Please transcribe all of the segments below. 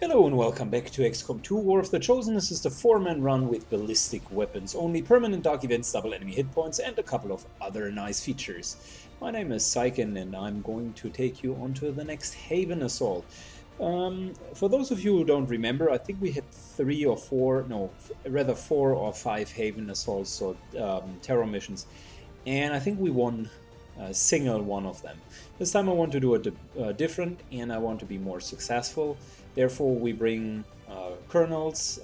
Hello and welcome back to XCOM2 War of the Chosen. This is the 4-man run with Ballistic Weapons, only permanent dark events, double enemy hit points, and a couple of other nice features. My name is Syken and I'm going to take you onto the next Haven Assault. For those of you who don't remember, I think we had 4 or 5 Haven Assaults or terror missions, and I think we won a single one of them. This time I want to do it different and I want to be more successful. Therefore we bring colonels,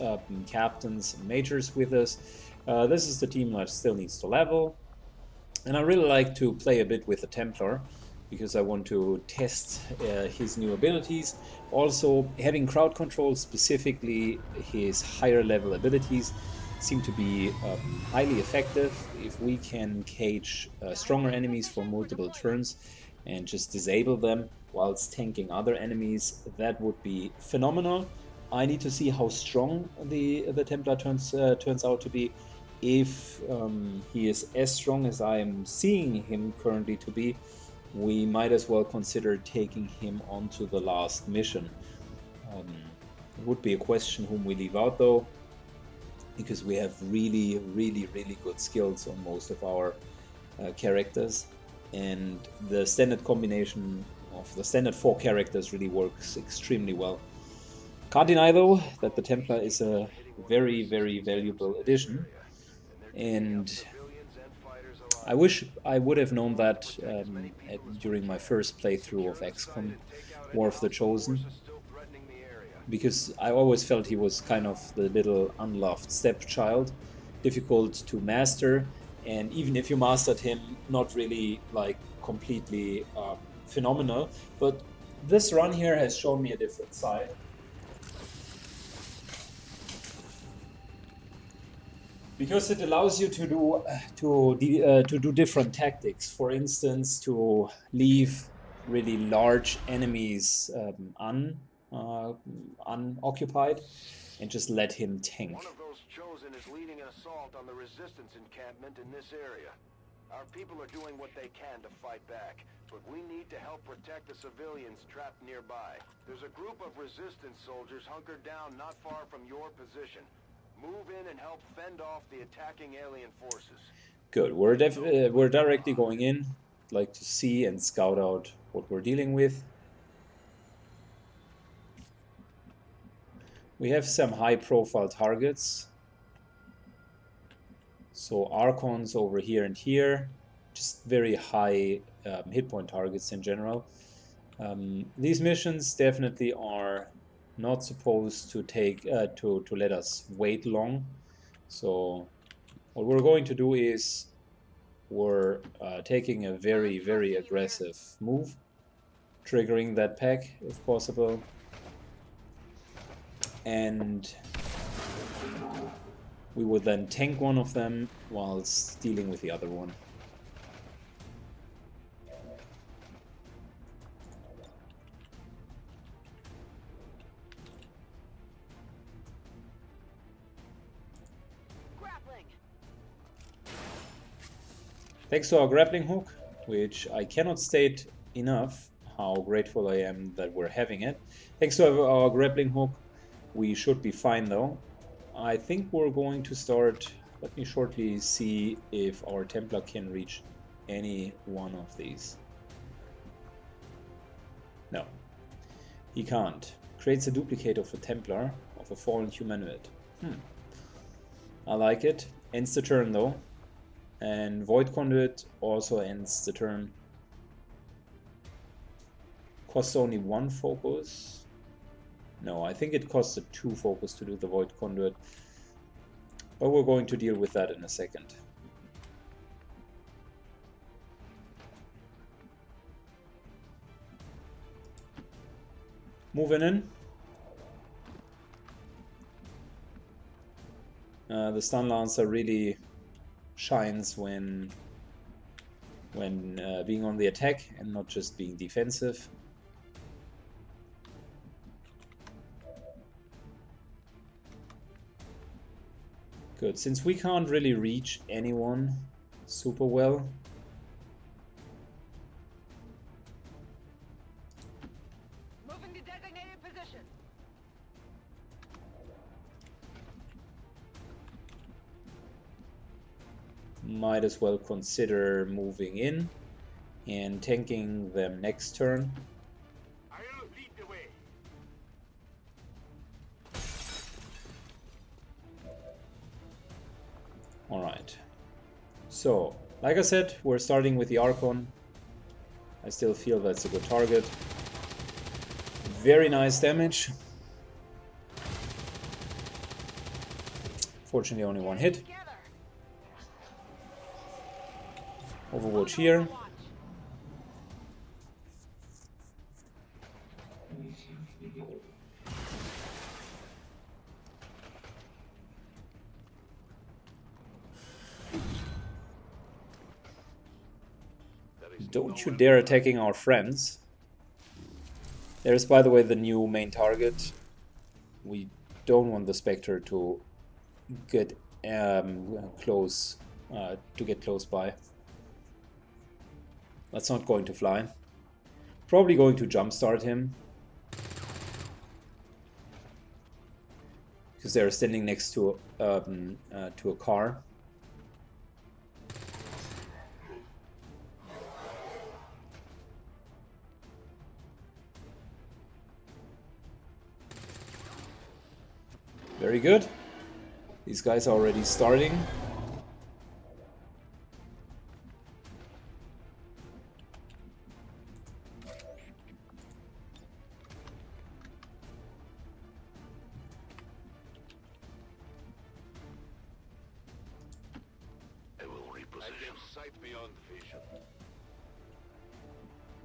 captains, and majors with us. This is the team that still needs to level. And I really like to play a bit with the Templar because I want to test his new abilities. Also, having crowd control, specifically his higher level abilities, seem to be highly effective. If we can cage stronger enemies for multiple turns and just disable them whilst tanking other enemies, that would be phenomenal. I need to see how strong the Templar turns out to be. If he is as strong as I am seeing him currently to be, we might as well consider taking him onto the last mission. It would be a question whom we leave out though, because we have really good skills on most of our characters, and the standard combination of the standard 4 characters really works extremely well. Can't deny though that the Templar is a very valuable addition, and I wish I would have known that during my first playthrough of XCOM War of the Chosen, because I always felt he was kind of the little unloved stepchild, difficult to master, and even if you mastered him, not really like completely phenomenal. But this run here has shown me a different side. Because it allows you to do different tactics. For instance, to leave really large enemies unoccupied and just let him tank. One of those chosen is leading an assault on the resistance encampment in this area. Our people are doing what they can to fight back, but we need to help protect the civilians trapped nearby. There's a group of resistance soldiers hunkered down not far from your position. Move in and help fend off the attacking alien forces. Good. We're directly going in. I'd like to see and scout out what we're dealing with. We have some high-profile targets. So Archons over here and here, just very high hit point targets in general. These missions definitely are not supposed to take to let us wait long. So what we're going to do is we're taking a very aggressive move, triggering that pack if possible, and we would then tank one of them whilst dealing with the other one. Grappling. Thanks to our grappling hook, which I cannot state enough how grateful I am that we're having it. Thanks to our grappling hook, we should be fine though. I think we're going to start. Let me shortly see if our Templar can reach any one of these. No, he can't. Creates a duplicate of a Templar, of a fallen humanoid. I like it. Ends the turn though. And Void Conduit also ends the turn. Costs only 1 focus. No, I think it costs 2 focus to do the Void Conduit. But we're going to deal with that in a second. Moving in. The Stun Lancer really shines when being on the attack and not just being defensive. Good, since we can't really reach anyone super well, Moving to designated position. might as well consider moving in and tanking them next turn. I'll lead the way. Alright. So, like I said, we're starting with the Archon. I still feel that's a good target. Very nice damage. Fortunately, only one hit. Overwatch here. Don't you dare attacking our friends. There's, by the way, the new main target. We don't want the Spectre to get close by. That's not going to fly. Probably going to jumpstart him, because they're standing next to a car. Very good. These guys are already starting.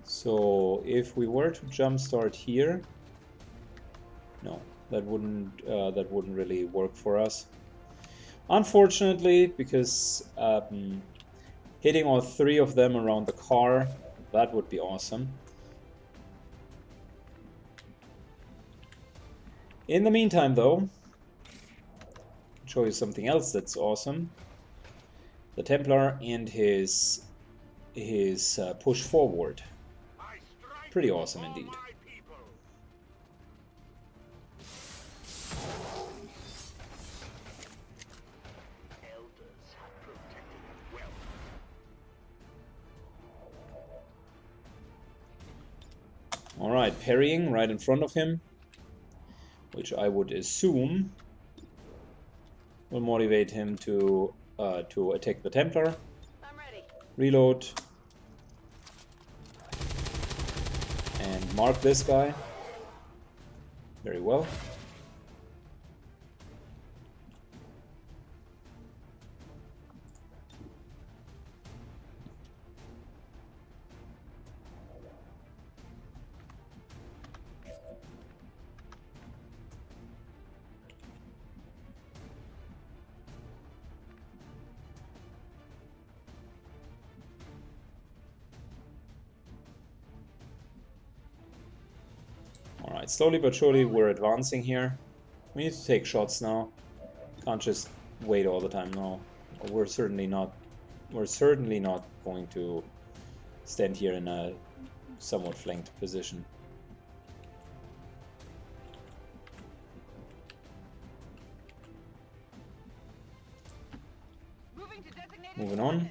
So if we were to jumpstart here, no, that wouldn't really work for us. Unfortunately, because hitting all three of them around the car, that would be awesome. In the meantime, though, I'll show you something else that's awesome. The Templar and his push forward. Pretty awesome indeed. Alright, parrying right in front of him, which I would assume will motivate him to attack the Templar. I'm ready. Reload. And mark this guy. Very well. Alright, slowly but surely we're advancing here. We need to take shots now. Can't just wait all the time now. We're certainly not going to stand here in a somewhat flanked position. Moving on.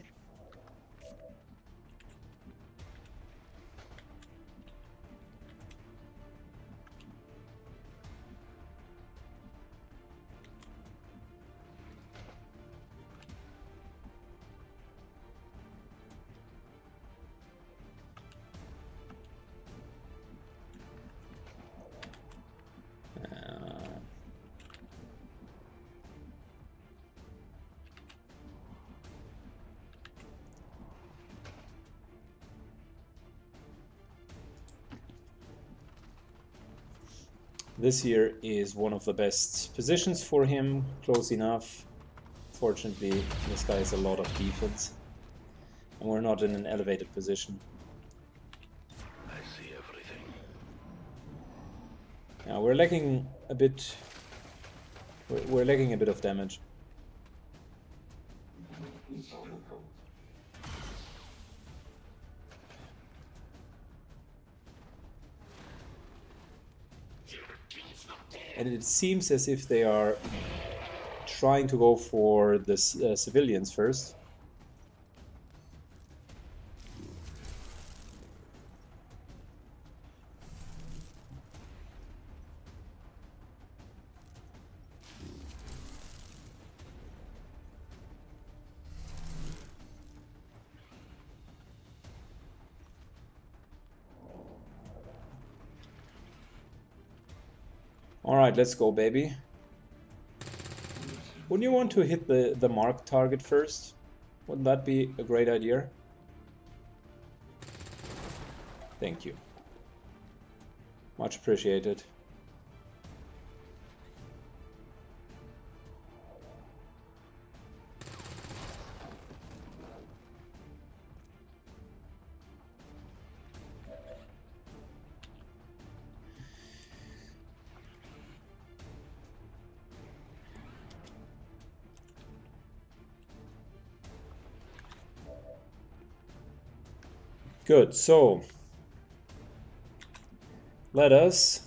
This here is one of the best positions for him, close enough. Fortunately, this guy has a lot of defense, and we're not in an elevated position. I see everything. Now we're lacking a bit. We're lacking a bit of damage. And it seems as if they are trying to go for the civilians first. Alright, let's go, baby. Wouldn't you want to hit the marked target first? Wouldn't that be a great idea? Thank you. Much appreciated. Good, so let us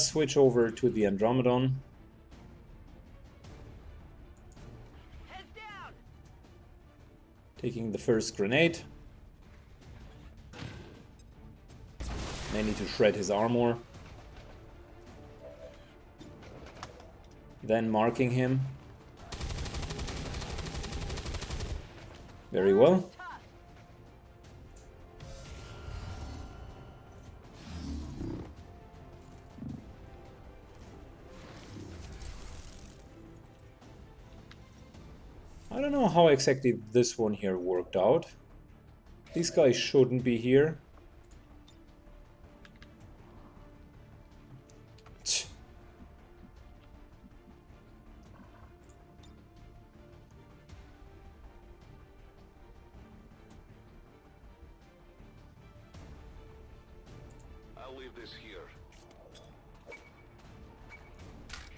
switch over to the Andromedon. Heads down. Taking the first grenade. May need to shred his armor. Then marking him. Very well. I don't know how exactly this one here worked out. These guys shouldn't be here.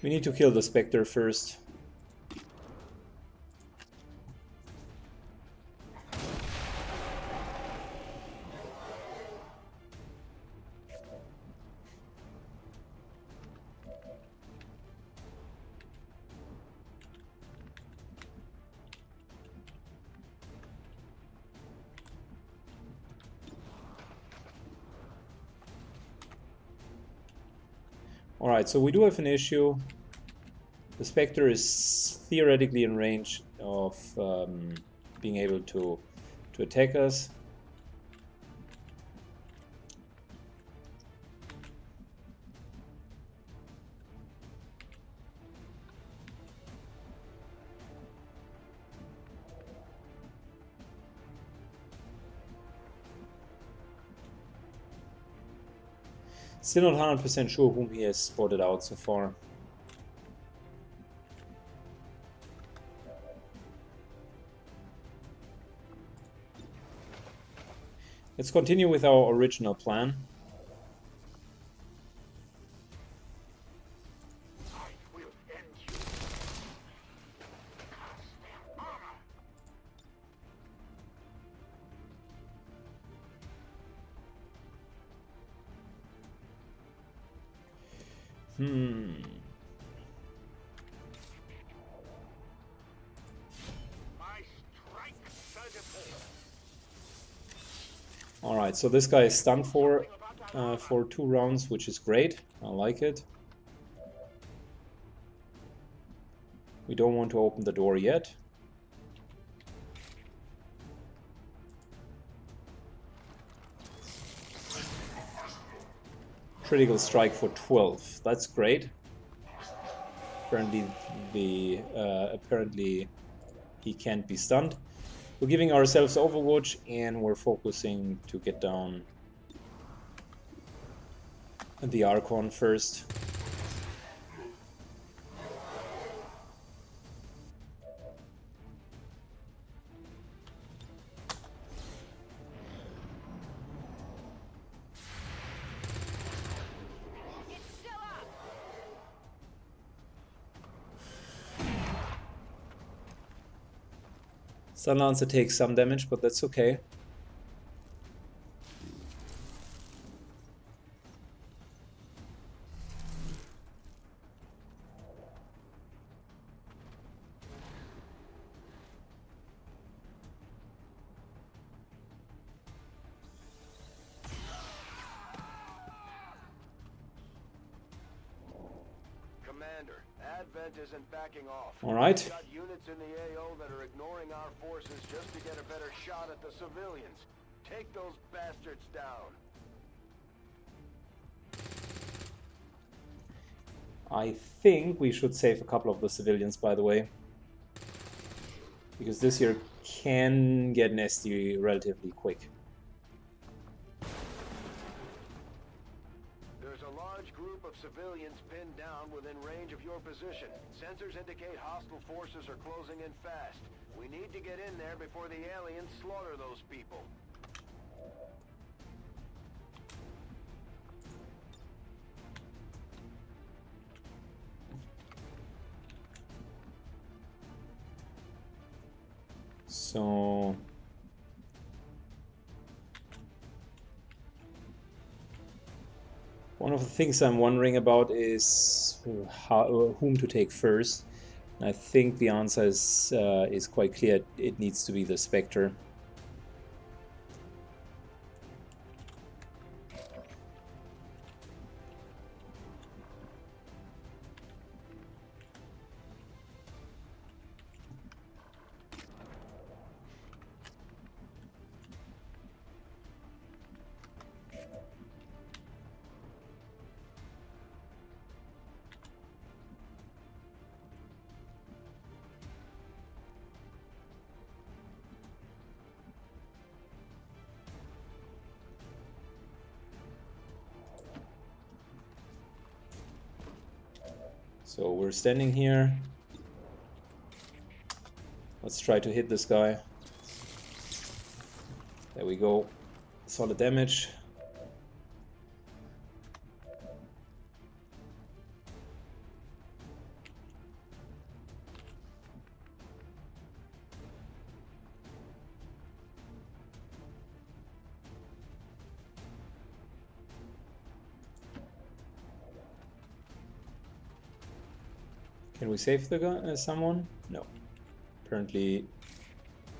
We need to kill the Spectre first. Alright, so we do have an issue. The Spectre is theoretically in range of being able to attack us. Still not 100% sure whom he has spotted out so far. Let's continue with our original plan. Alright, so this guy is stunned for 2 rounds, which is great. I like it. We don't want to open the door yet. Critical strike for 12. That's great. Apparently he can't be stunned. We're giving ourselves Overwatch and we're focusing to get down the Archon first. Sunlancer takes some damage, but that's okay. Commander, Advent isn't backing off. All right. We've got units in the AO that are ignoring our forces just to get a better shot at the civilians. Take those bastards down. I think we should save a couple of the civilians, by the way, because this here can get nasty relatively quick. There's a large group of civilians pinned down within range of your position. Sensors indicate hostile forces are closing in fast. We need to get in there before the aliens slaughter those people. So one of the things I'm wondering about is whom to take first. And I think the answer is quite clear. It needs to be the Spectre. So we're standing here. Let's try to hit this guy. There we go. Solid damage. Can we save the guy, someone? No. Apparently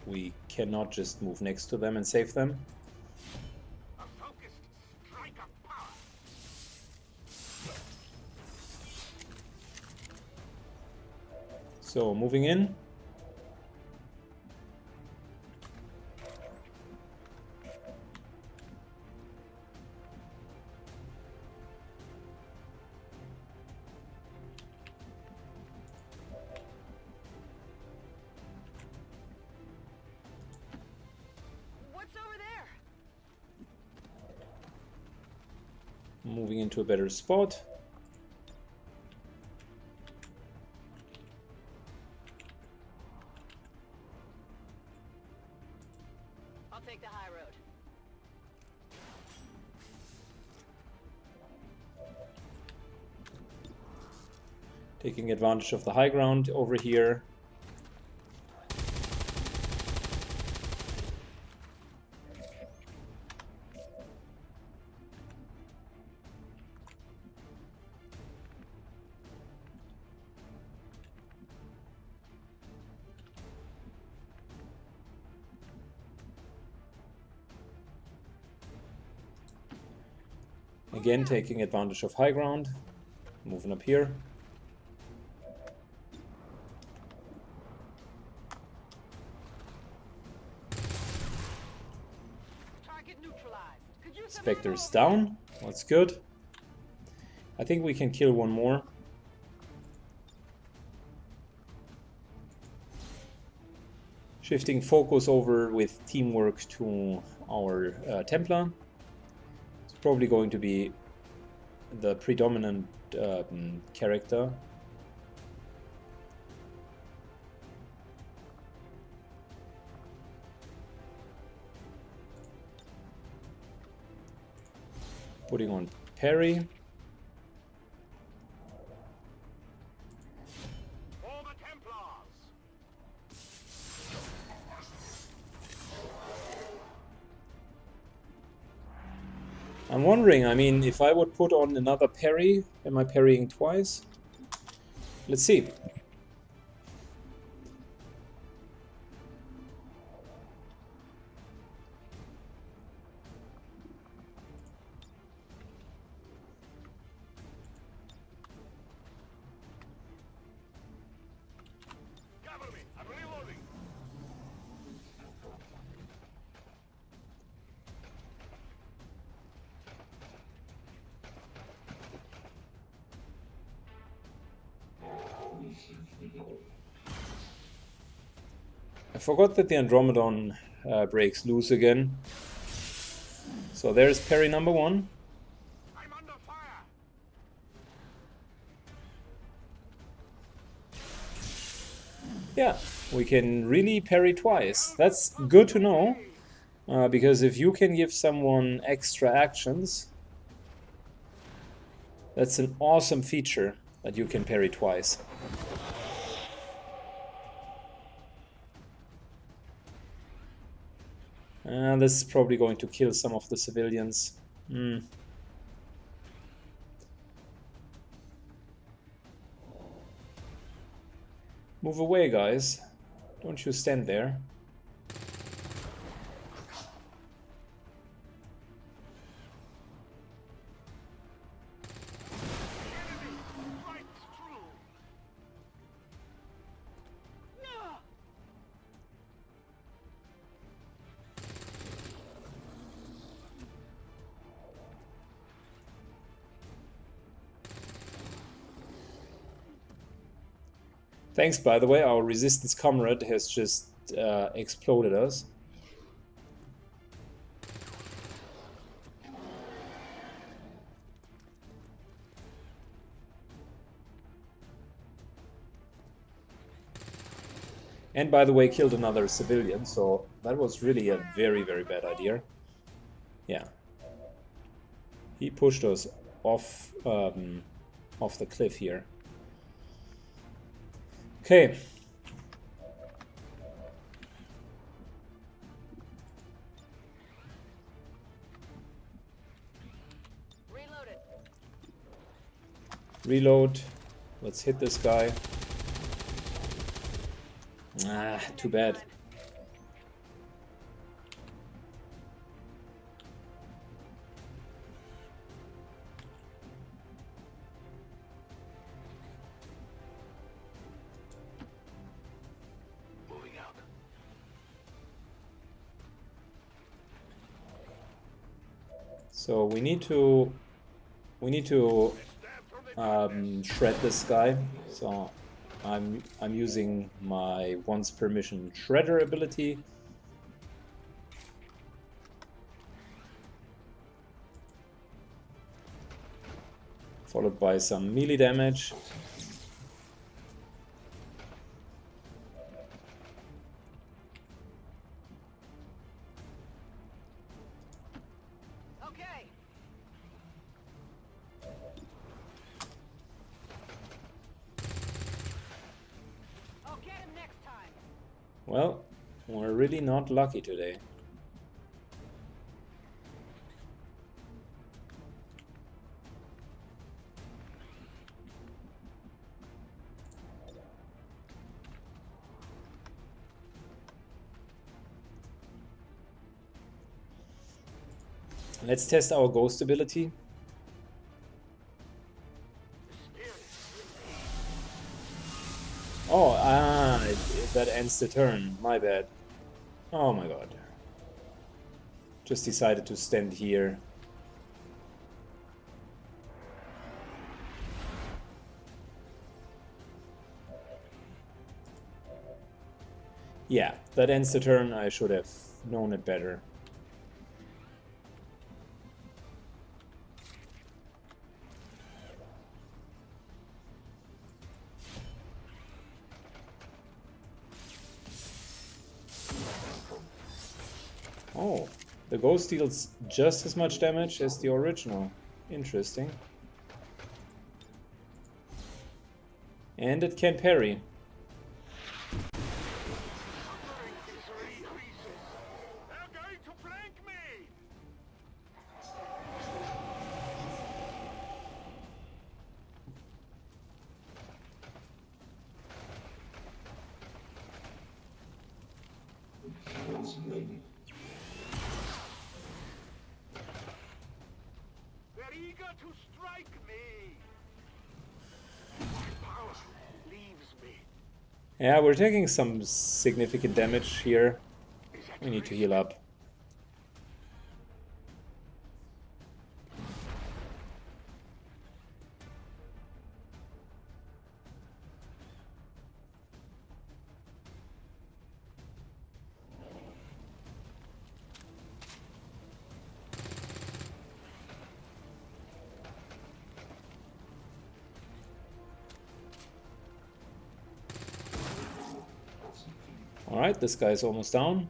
we cannot just move next to them and save them. A focused strike of power. So moving in. What's over there? Moving into a better spot. I'll take the high road. Taking advantage of the high ground over here. Again, taking advantage of high ground. Moving up here. Target neutralized. Could use some Spectre's ammo. down. That's good. I think we can kill one more. Shifting focus over with teamwork to our Templar. It's probably going to be the predominant character. Putting on parry. For the Templars! I'm wondering, I mean, if I would put on another parry, am I parrying twice? Let's see. I forgot that the Andromedon breaks loose again. So there's parry number 1. I'm under fire. Yeah, we can really parry twice. That's good to know, because if you can give someone extra actions, that's an awesome feature that you can parry twice. This is probably going to kill some of the civilians. Move away, guys. Don't you stand there. Thanks, by the way, our resistance comrade has just exploded us. And by the way, killed another civilian, so that was really a very, very bad idea. Yeah. He pushed us off, off the cliff here. Okay. Reloaded. Reload. Let's hit this guy. Ah, too bad. Moving out. So we need to shred this guy. So I'm using my once per mission shredder ability. Followed by some melee damage. Okay. I'll get him next time. Well, we're really not lucky today. Let's test our ghost ability. Oh, that ends the turn. My bad. Oh my god. Just decided to stand here. Yeah, that ends the turn. I should have known it better. Oh, the ghost deals just as much damage as the original. Interesting. And it can parry. They're going to flank me. They're eager to strike me. My power leaves me. Yeah, we're taking some significant damage here. We need to heal up. Alright, this guy's almost down.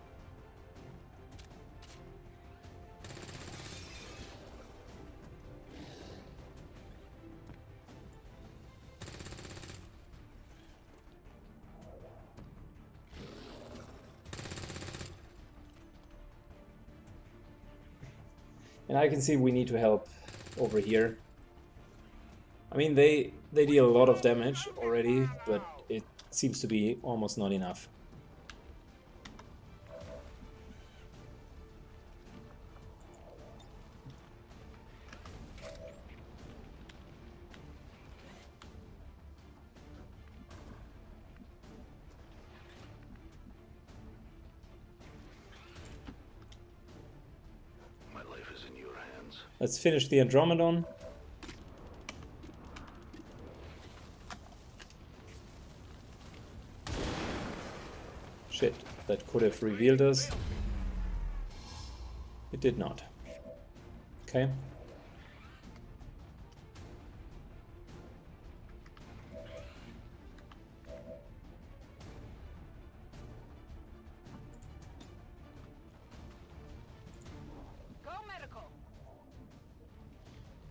And I can see we need to help over here. I mean, they deal a lot of damage already, but it seems to be almost not enough. Let's finish the Andromedon. Shit, that could have revealed us. It did not. Okay.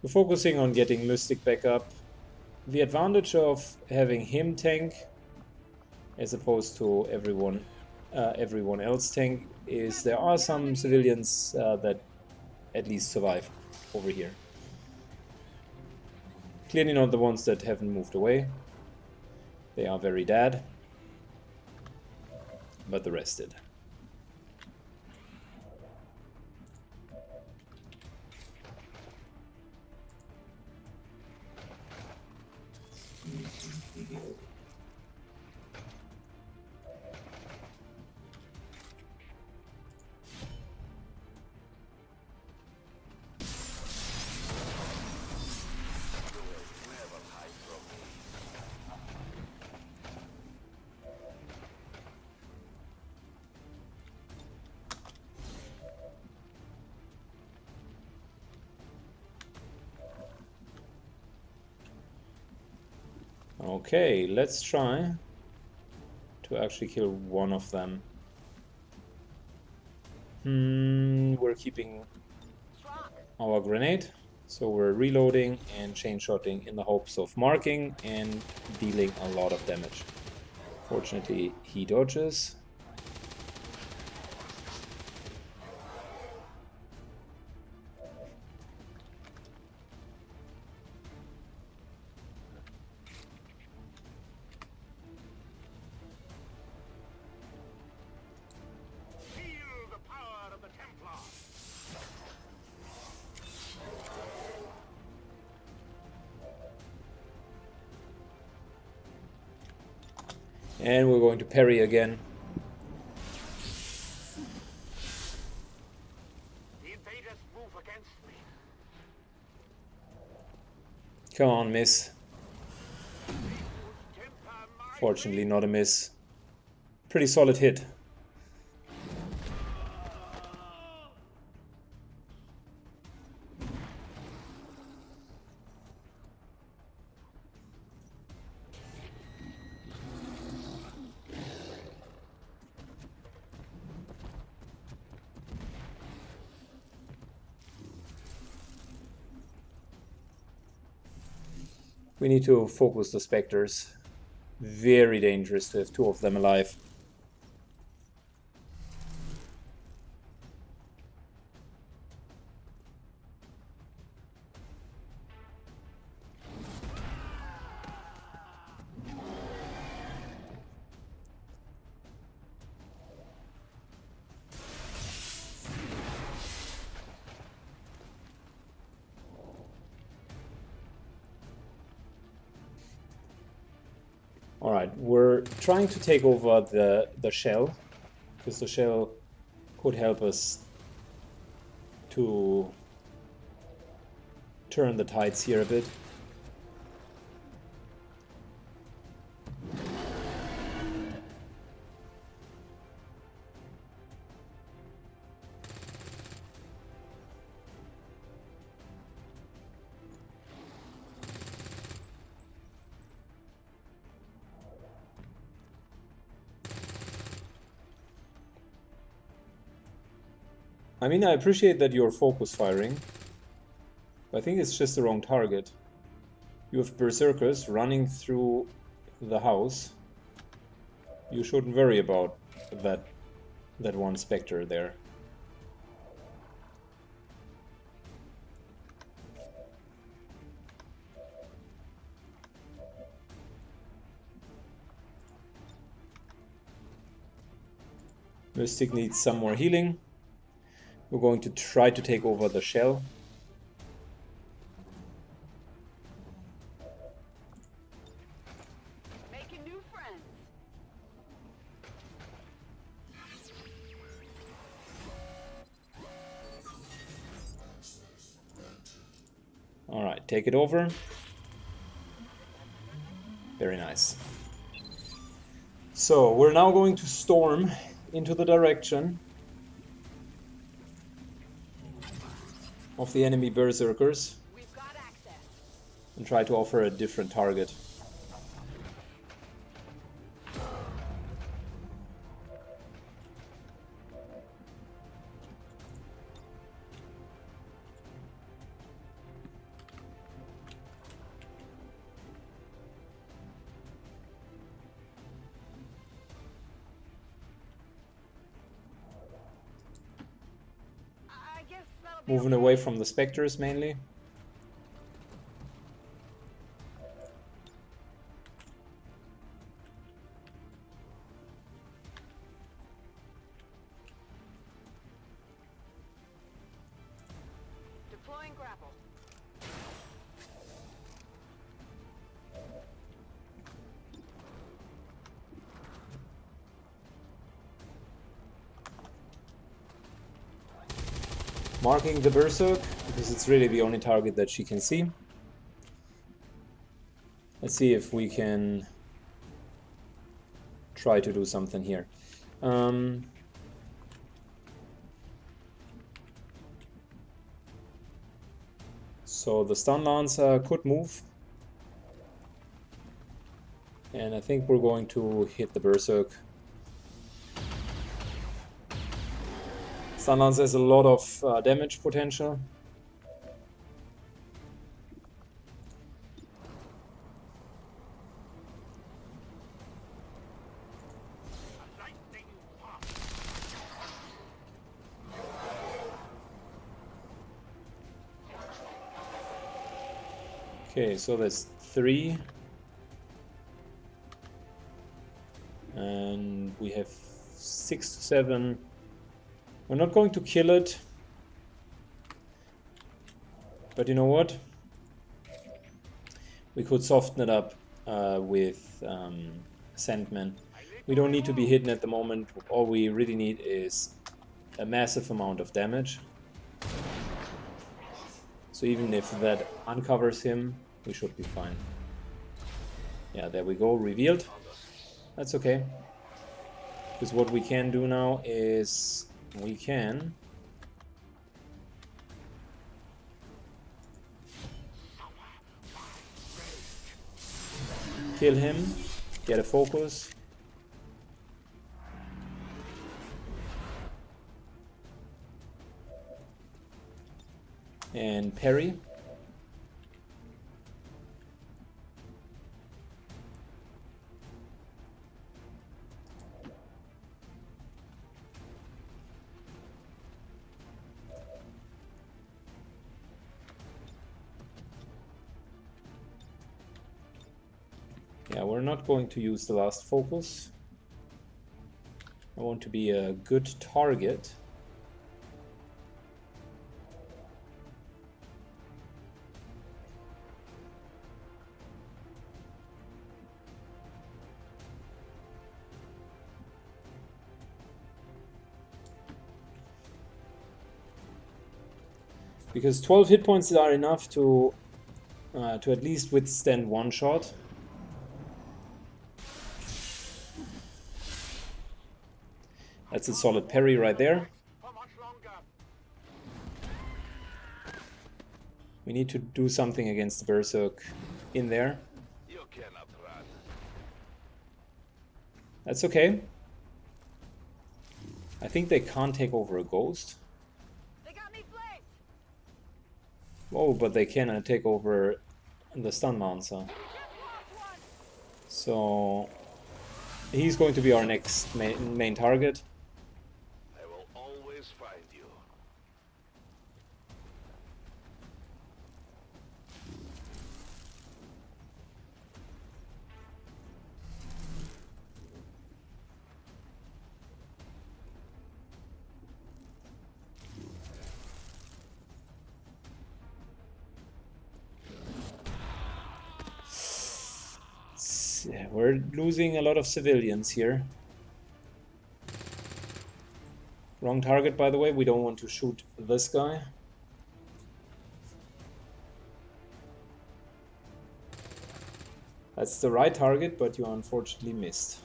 We're focusing on getting Mystic back up. The advantage of having him tank as opposed to everyone else tank is there are some civilians that at least survive over here. Clearly not the ones that haven't moved away. They are very dead, but the rest did. Okay, let's try to actually kill one of them. We're keeping our grenade, so we're reloading and chain-shotting in the hopes of marking and dealing a lot of damage. Fortunately, he dodges. And we're going to parry again. The invaders move against me. Come on, miss. Fortunately, not a miss. Pretty solid hit. We need to focus the Spectres. Very dangerous to have two of them alive. Alright, we're trying to take over the shell, because the shell could help us to turn the tides here a bit. I mean, I appreciate that you're focus firing, but I think it's just the wrong target. You have berserkers running through the house. You shouldn't worry about that one specter there. Mystic needs some more healing. We're going to try to take over the shell. Making new friends. Alright, take it over. Very nice. So, we're now going to storm into the direction of the enemy berserkers We've got access. and try to offer a different target. I guess that'll be Moving away from the specters mainly. deploying grapple. Marking the berserk, because it's really the only target that she can see. Let's see if we can try to do something here. So the stun lancer could move. And I think we're going to hit the berserk. Stun lancer has a lot of damage potential. Lightning pop. Okay, so there's 3. And we have 6 to 7. We're not going to kill it. But you know what? We could soften it up with Sandman. We don't need to be hidden at the moment. All we really need is a massive amount of damage. So even if that uncovers him, we should be fine. Yeah, there we go, revealed. That's okay. Because what we can do now is we can kill him, get a focus. And parry. Yeah, we're not going to use the last focus. I want to be a good target. Because 12 hit points are enough to at least withstand one shot. That's a solid parry right there. For much longer. We need to do something against the Berserk in there. You cannot run. That's okay. I think they can't take over a ghost. Oh, but they cannot take over the stun mounts, huh? So he's going to be our next main target. I will always find you. We're losing a lot of civilians here. Wrong target, by the way. We don't want to shoot this guy. That's the right target, but you unfortunately missed.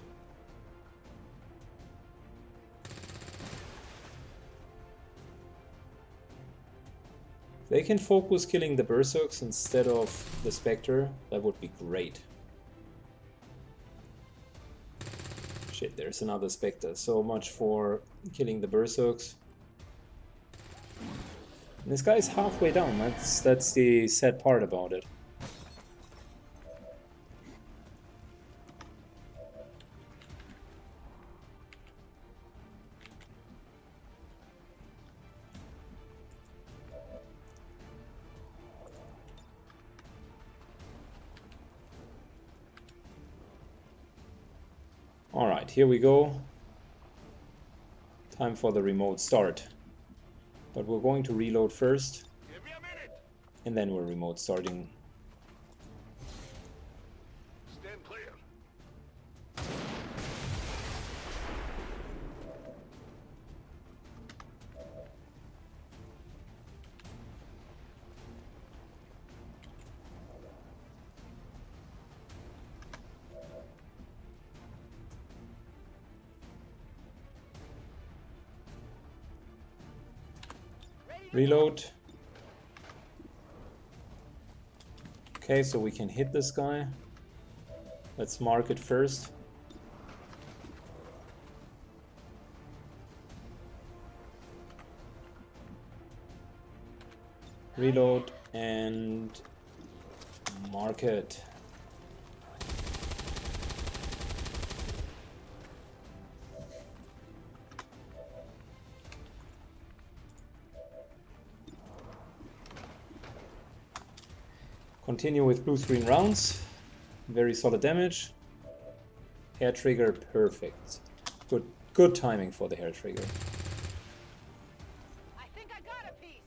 If they can focus killing the Berserks instead of the Spectre, that would be great. Shit, there's another Spectre. So much for killing the Berserks. And this guy's halfway down. That's the sad part about it. Alright, here we go. Time for the remote start. But we're going to reload first. Give me a minute. And then we're remote starting. Stand clear. Reload. Okay, so we can hit this guy. Let's mark it first. Reload and mark it. Continue with blue screen rounds. Very solid damage. Hair trigger, perfect. Good timing for the hair trigger. I think I got a piece.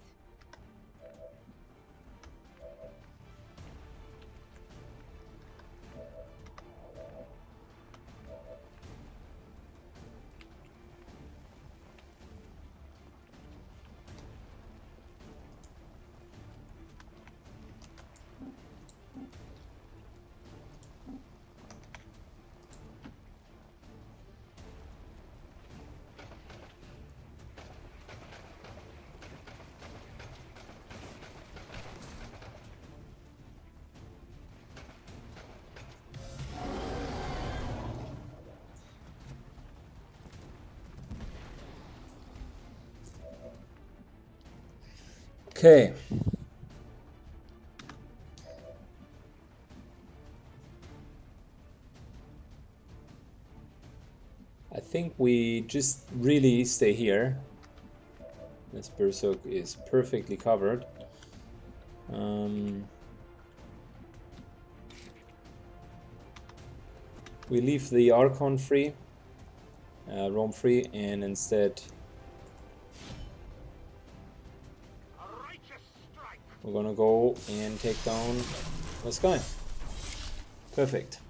Okay. I think we just really stay here. This Berserk is perfectly covered. We leave the Archon free, roam free, and instead we're gonna go and take down this guy. Perfect.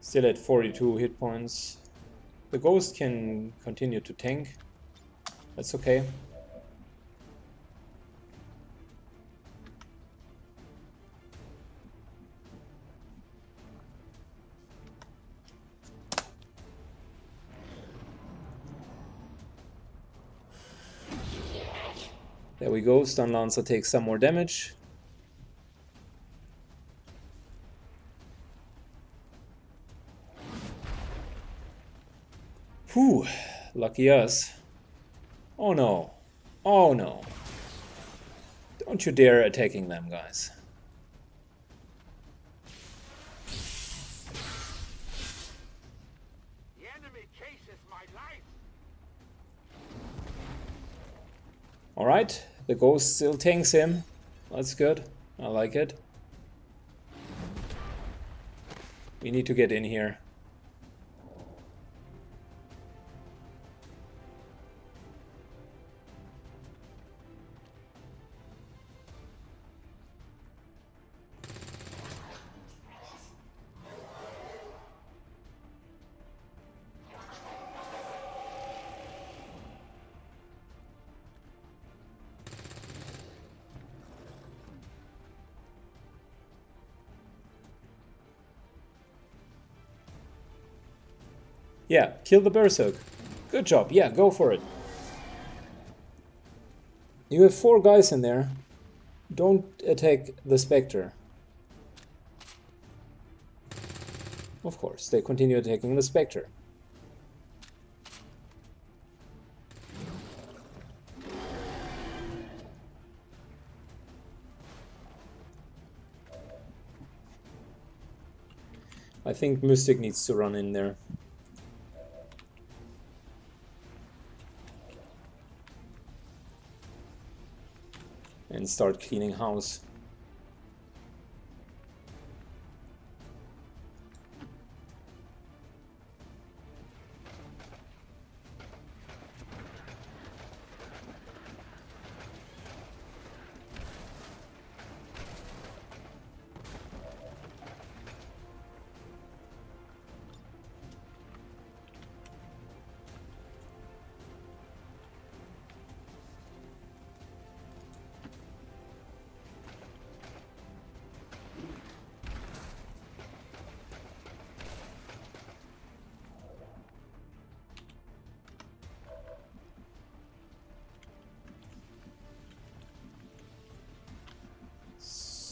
Still at 42 hit points. The Ghost can continue to tank. That's okay. There we go. Stun Lancer takes some more damage. Whew, lucky us. Oh no. Oh no. Don't you dare attacking them, guys. The enemy chases my life. Alright, the ghost still tanks him. That's good. I like it. We need to get in here. Yeah, kill the Berserk. Good job. Yeah, go for it. You have 4 guys in there. Don't attack the Spectre. Of course, they continue attacking the Spectre. I think Mystic needs to run in there. And start cleaning house.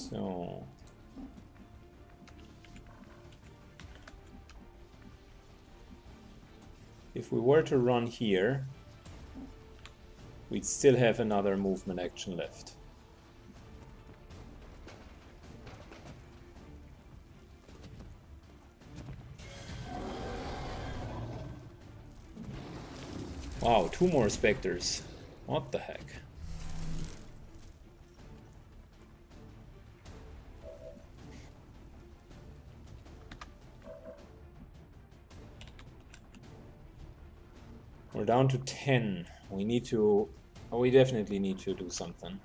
So if we were to run here, we'd still have another movement action left. Wow, 2 more Spectres. What the heck? We're down to 10. We need to... Oh, we definitely need to do something.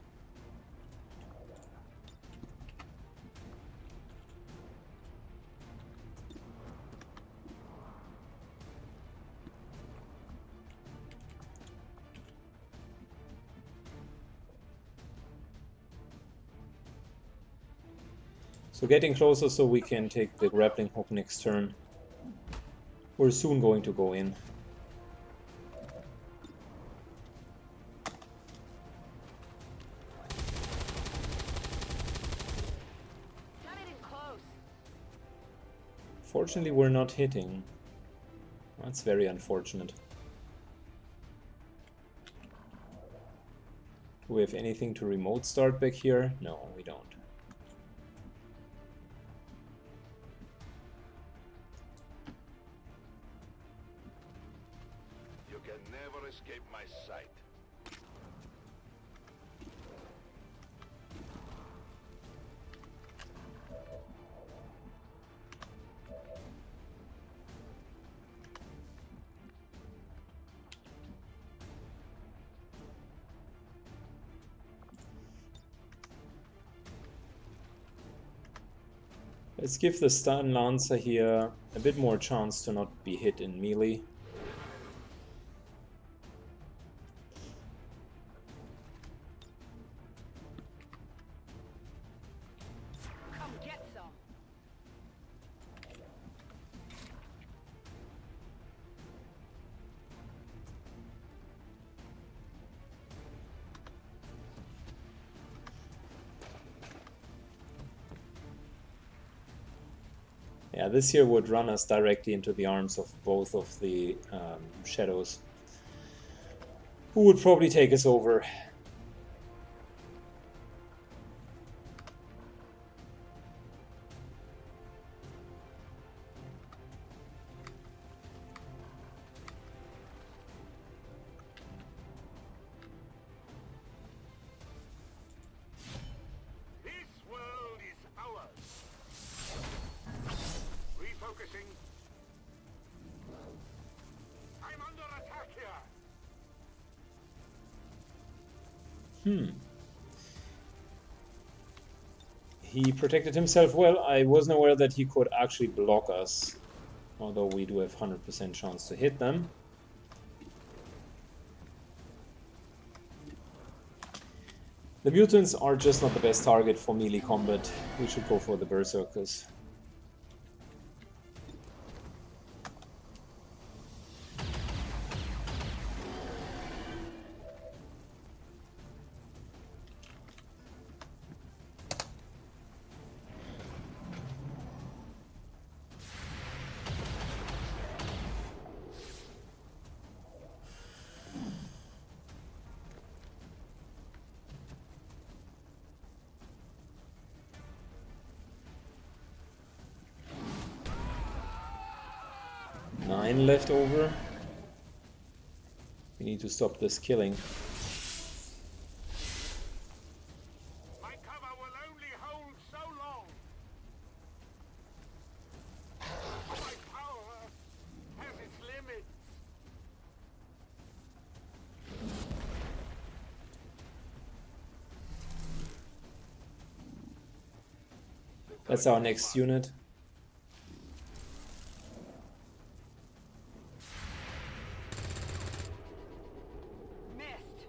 So getting closer so we can take the grappling hook next turn. We're soon going to go in. Fortunately, we're not hitting. That's very unfortunate. Do we have anything to remote start back here? No, we don't. You can never escape my sight. Let's give the Stun Lancer here a bit more chance to not be hit in melee. Come get some. Yeah, this here would run us directly into the arms of both of the shadows, who would probably take us over. This world is ours. Refocusing. I'm under attack here. He protected himself well. I wasn't aware that he could actually block us, although we do have 100% chance to hit them. The mutants are just not the best target for melee combat. We should go for the berserkers. Nine left over. We need to stop this killing. My cover will only hold so long. My power has its limits. That's our next unit. Missed.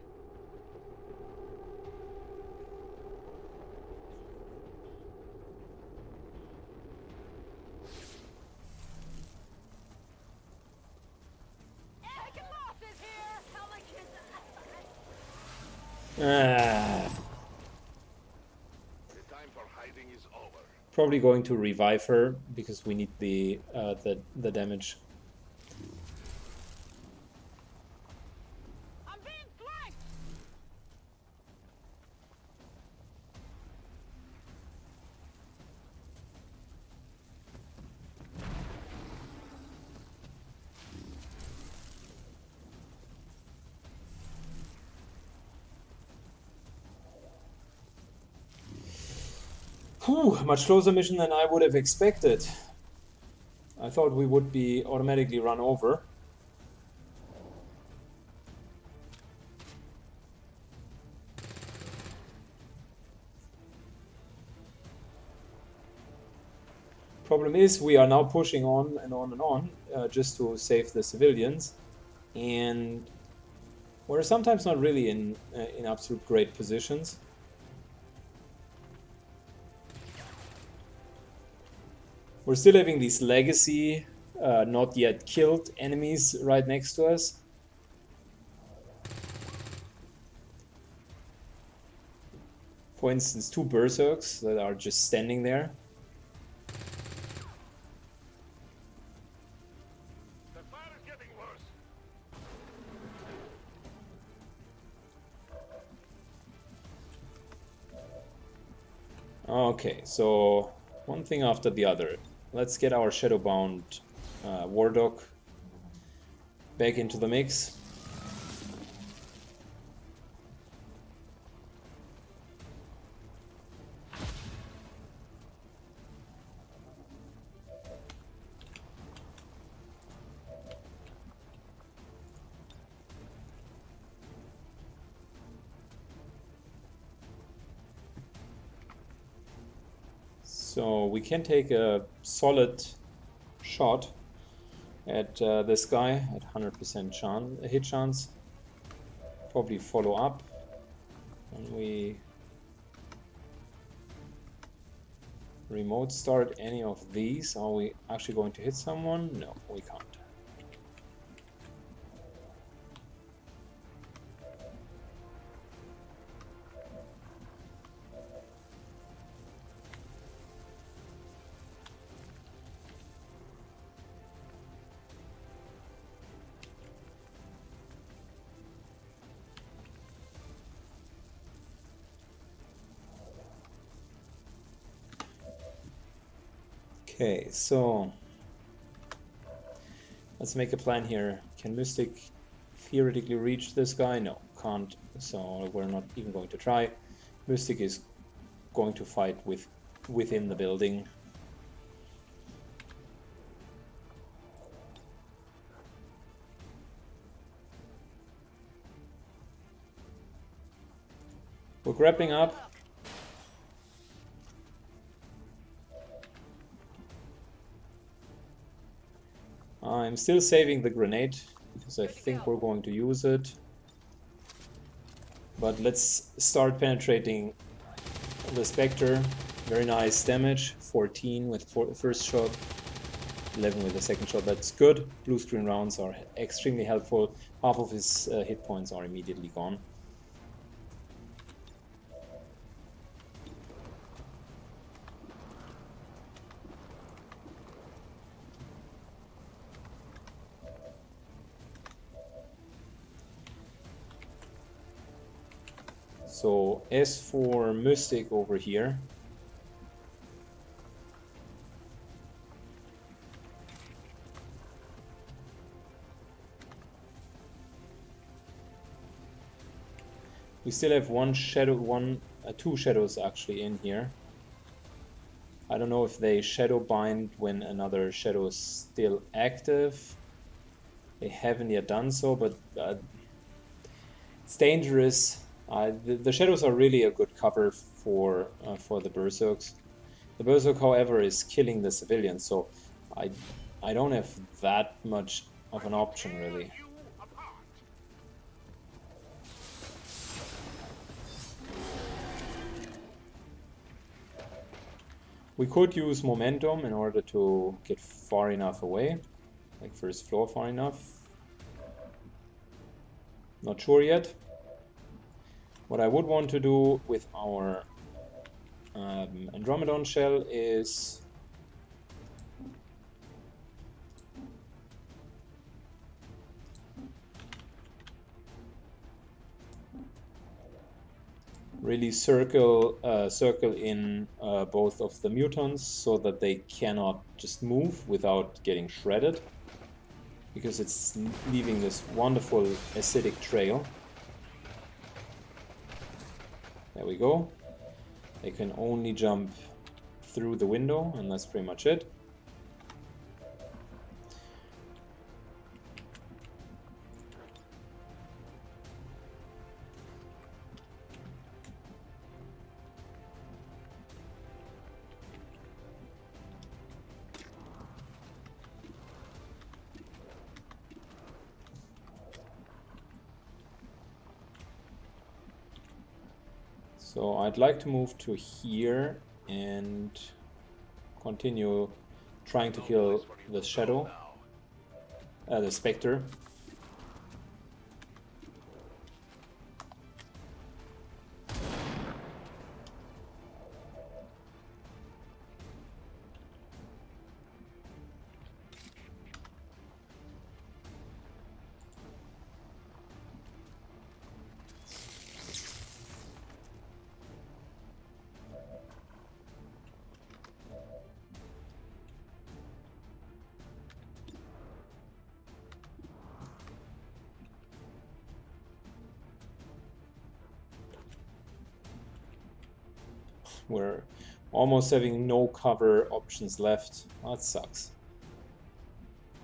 Taking losses here. Ah, The time for hiding is over. probably going to revive her because we need the damage. I'm being flanked. Whew, much closer mission than I would have expected. I thought we would be automatically run over. Problem is, we are now pushing on and on and on just to save the civilians, and we're sometimes not really in absolute great positions. We're still having these legacy, not yet killed enemies right next to us. For instance, two berserks that are just standing there. The fire is getting worse. Okay, so one thing after the other. Let's get our Shadowbound War Dog back into the mix. So we can take a solid shot at this guy at 100% chance, hit chance. Probably follow up, and we remote start any of these. Are we actually going to hit someone? No, we can't. Okay, so let's make a plan here. Can Mystic theoretically reach this guy? No, can't, so we're not even going to try. Mystic is going to fight within the building. We're grappling up. I'm still saving the grenade because I think we're going to use it. But let's start penetrating the Spectre. Very nice damage. 14 with the first shot, 11 with the second shot. That's good. Blue screen rounds are extremely helpful. Half of his hit points are immediately gone. So as for Mystic over here, we still have two shadows actually in here. I don't know if they shadow bind when another shadow is still active. They haven't yet done so, but it's dangerous. The shadows are really a good cover for the Berserks. The Berserk, however, is killing the civilians, so I don't have that much of an option really. We could use momentum in order to get far enough away, like first floor far enough. Not sure yet. What I would want to do with our Andromedon shell is really circle in both of the mutants so that they cannot just move without getting shredded, because it's leaving this wonderful acidic trail. There we go. They can only jump through the window, and that's pretty much it. So I'd like to move to here and continue trying to kill the shadow, the Spectre. We're almost having no cover options left. That sucks.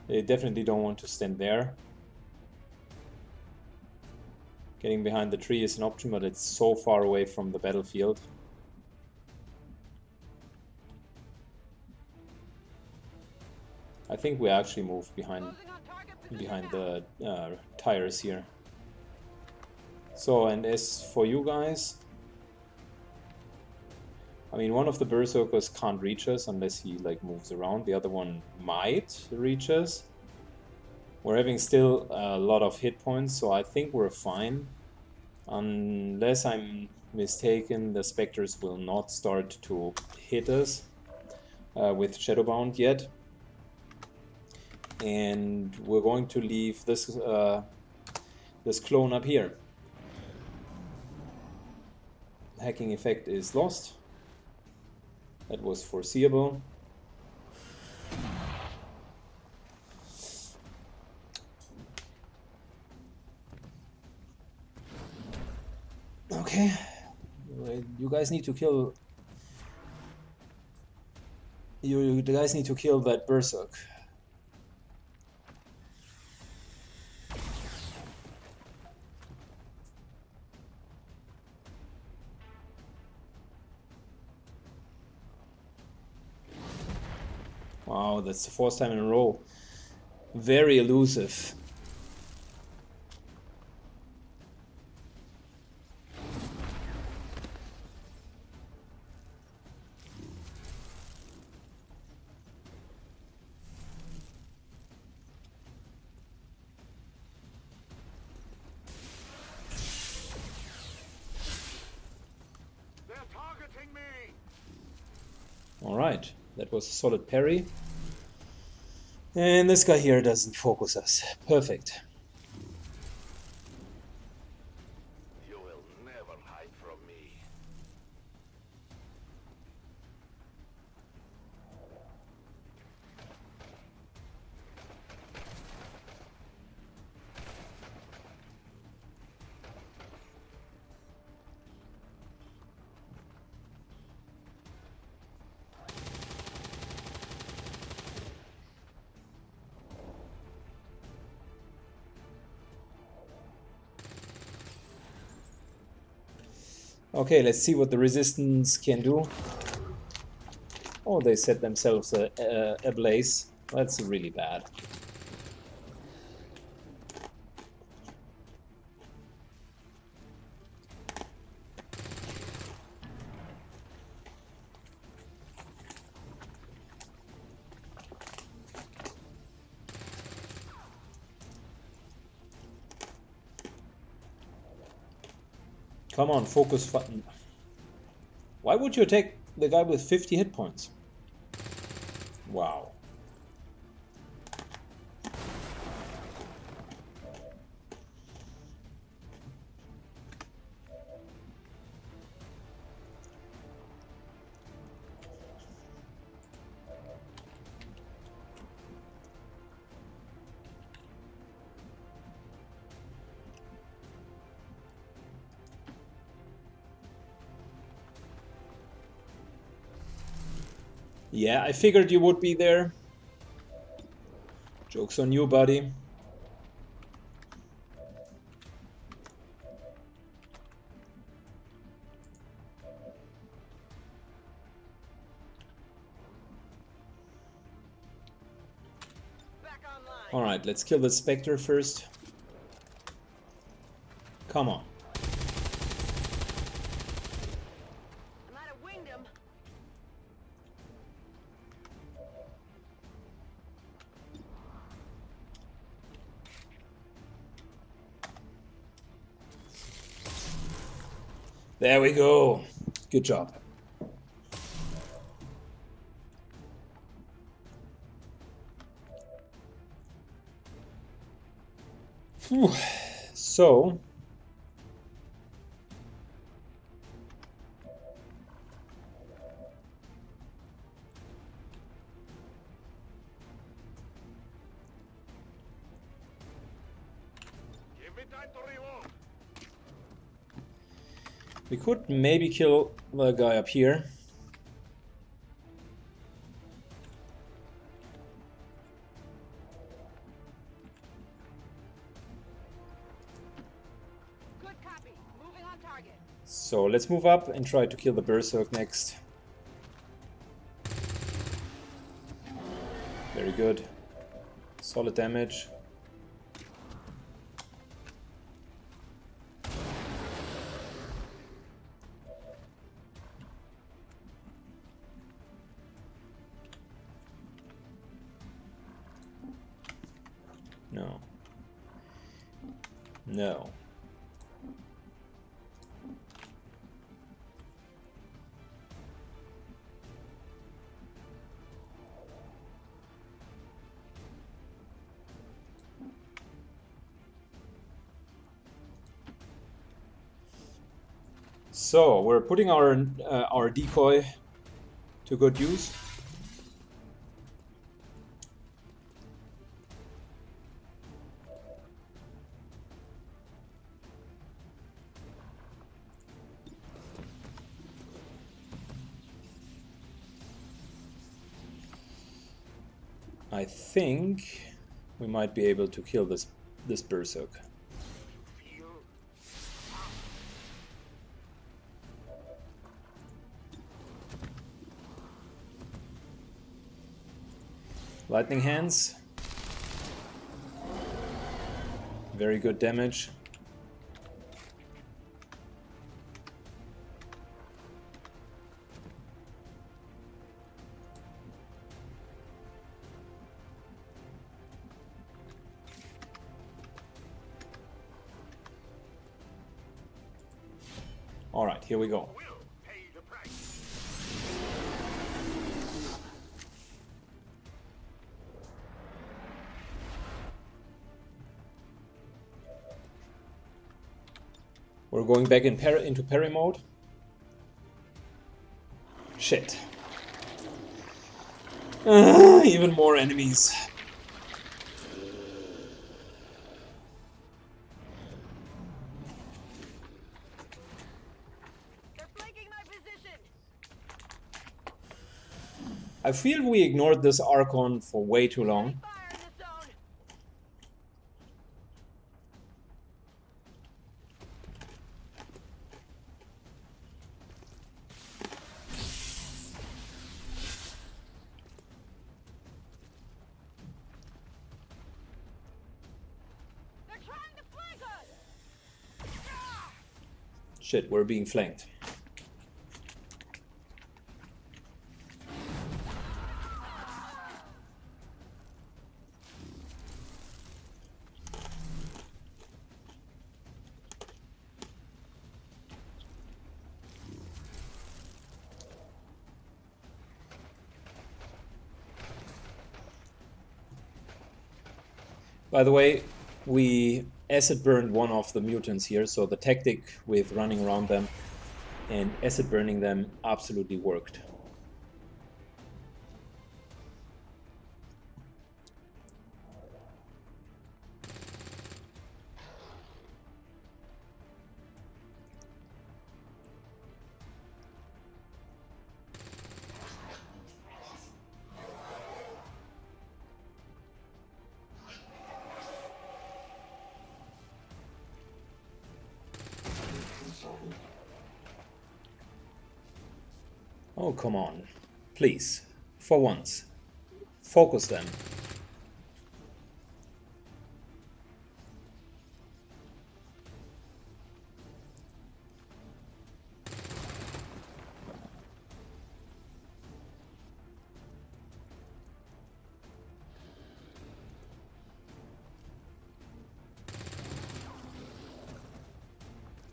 They definitely don't want to stand there. Getting behind the tree is an option, but it's so far away from the battlefield. I think we actually move behind the tires here. So, and as for you guys, I mean, one of the Berserkers can't reach us unless he like moves around. The other one might reach us. We're having still a lot of hit points, so I think we're fine. Unless I'm mistaken, the Spectres will not start to hit us with Shadowbound yet. And we're going to leave this this clone up here. Hacking effect is lost. That was foreseeable. Okay. You guys need to kill... You guys need to kill that Berserk. Wow, that's the fourth time in a row. Very elusive. They're targeting me. Alright, that was a solid parry. And this guy here doesn't focus us. Perfect. You will never hide from me. Okay, let's see what the resistance can do. Oh, they set themselves ablaze. That's really bad. Come on, focus button. Why would you attack the guy with 50 hit points? Wow. Yeah, I figured you would be there. Joke's on you, buddy. Back online. Alright, let's kill the Spectre first. Come on. I might have winged him. There we go. Good job. Whew. So... Give me time to reload. we could maybe kill the guy up here. Good copy. Moving on target. So let's move up and try to kill the Berserk next. Very good. Solid damage. No. No. So we're putting our decoy to good use. I think we might be able to kill this berserk. Feel Lightning hands. Very good damage. All right, here we go. will pay the price. We're going back into parry mode. Shit. Even more enemies. They're flanking my position. I feel we ignored this Archon for way too long. Fire in the zone. They're trying to flank us. Shit, we're being flanked. By the way, we acid burned one of the mutants here, so the tactic with running around them and acid burning them absolutely worked. Oh, come on. Please. For once. Focus them.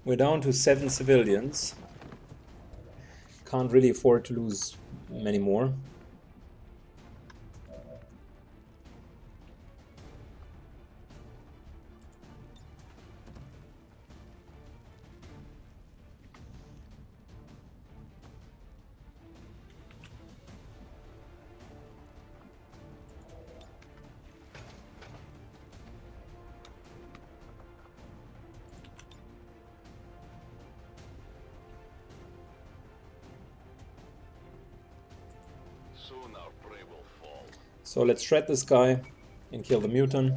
We're down to 7 civilians. Can't really afford to lose many more. Soon our prey will fall. So let's shred this guy and kill the mutant.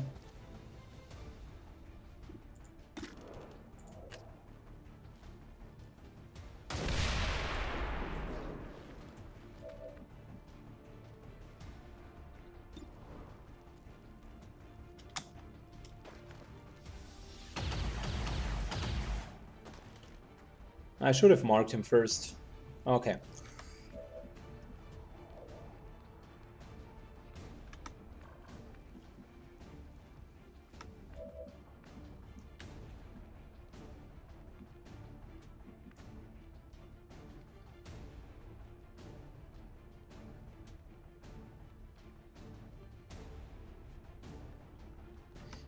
I should have marked him first. Okay.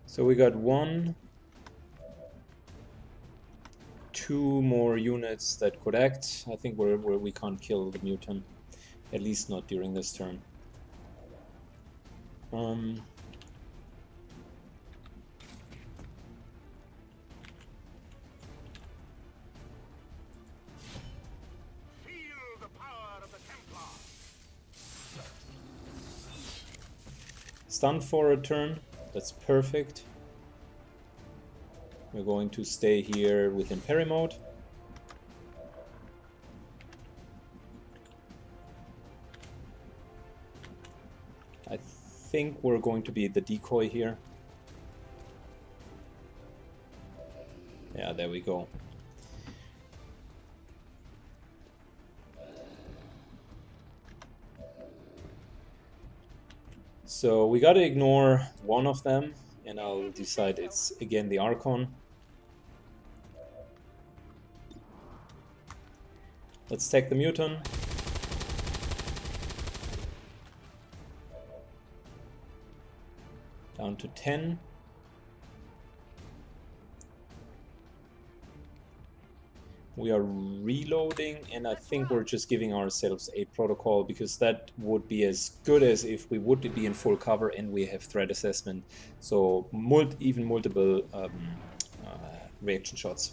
So we got 1, 2 more units that could act. I think we can't kill the mutant, at least not during this turn. Feel the power of the Templar. stunned for a turn. That's perfect. We're going to stay here within parry mode. I think we're going to be the decoy here. Yeah, there we go. So we gotta ignore one of them, and I'll decide it's again the Archon. Let's take the Mutant. Down to 10. We are reloading, and I think we're just giving ourselves a protocol, because that would be as good as if we would be in full cover and we have threat assessment. So even multiple reaction shots.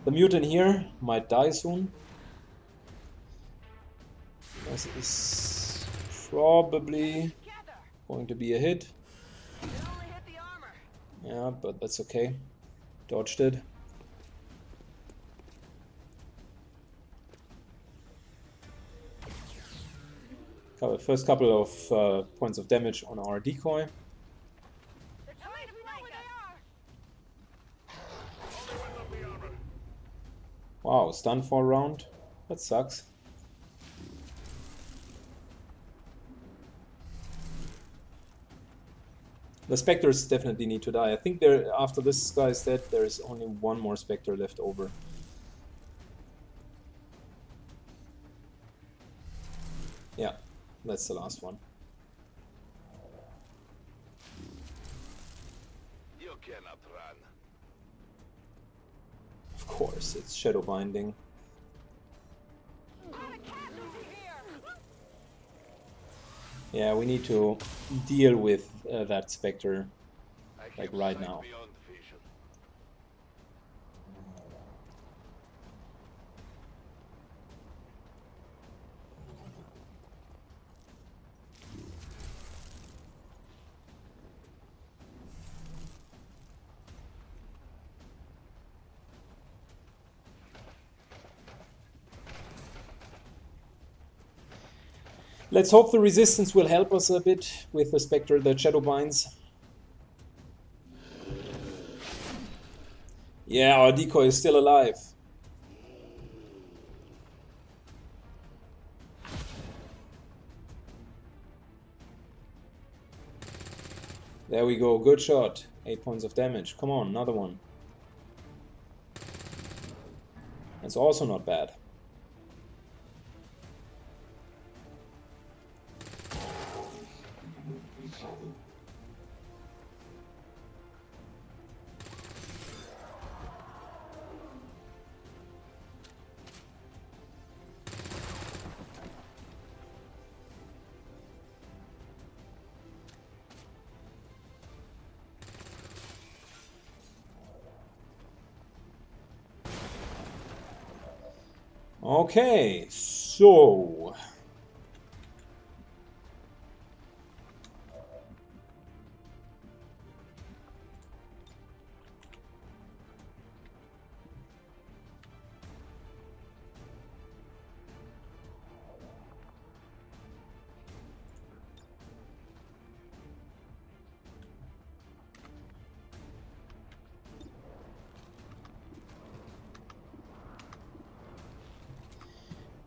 The Mutant here might die soon. This is probably going to be a hit. Yeah, but that's okay. Dodged it. First couple of points of damage on our decoy. Wow, stun for a round. That sucks. The Spectres definitely need to die. I think after this guy is dead, there is only one more Spectre left over. Yeah, that's the last one. You cannot run. Of course, it's Shadow Binding. Yeah, we need to deal with that Spectre, like right now. Let's hope the resistance will help us a bit with the Spectre that Shadow binds. Yeah, our decoy is still alive. There we go, good shot. 8 points of damage. Come on, another one. That's also not bad. Okay, so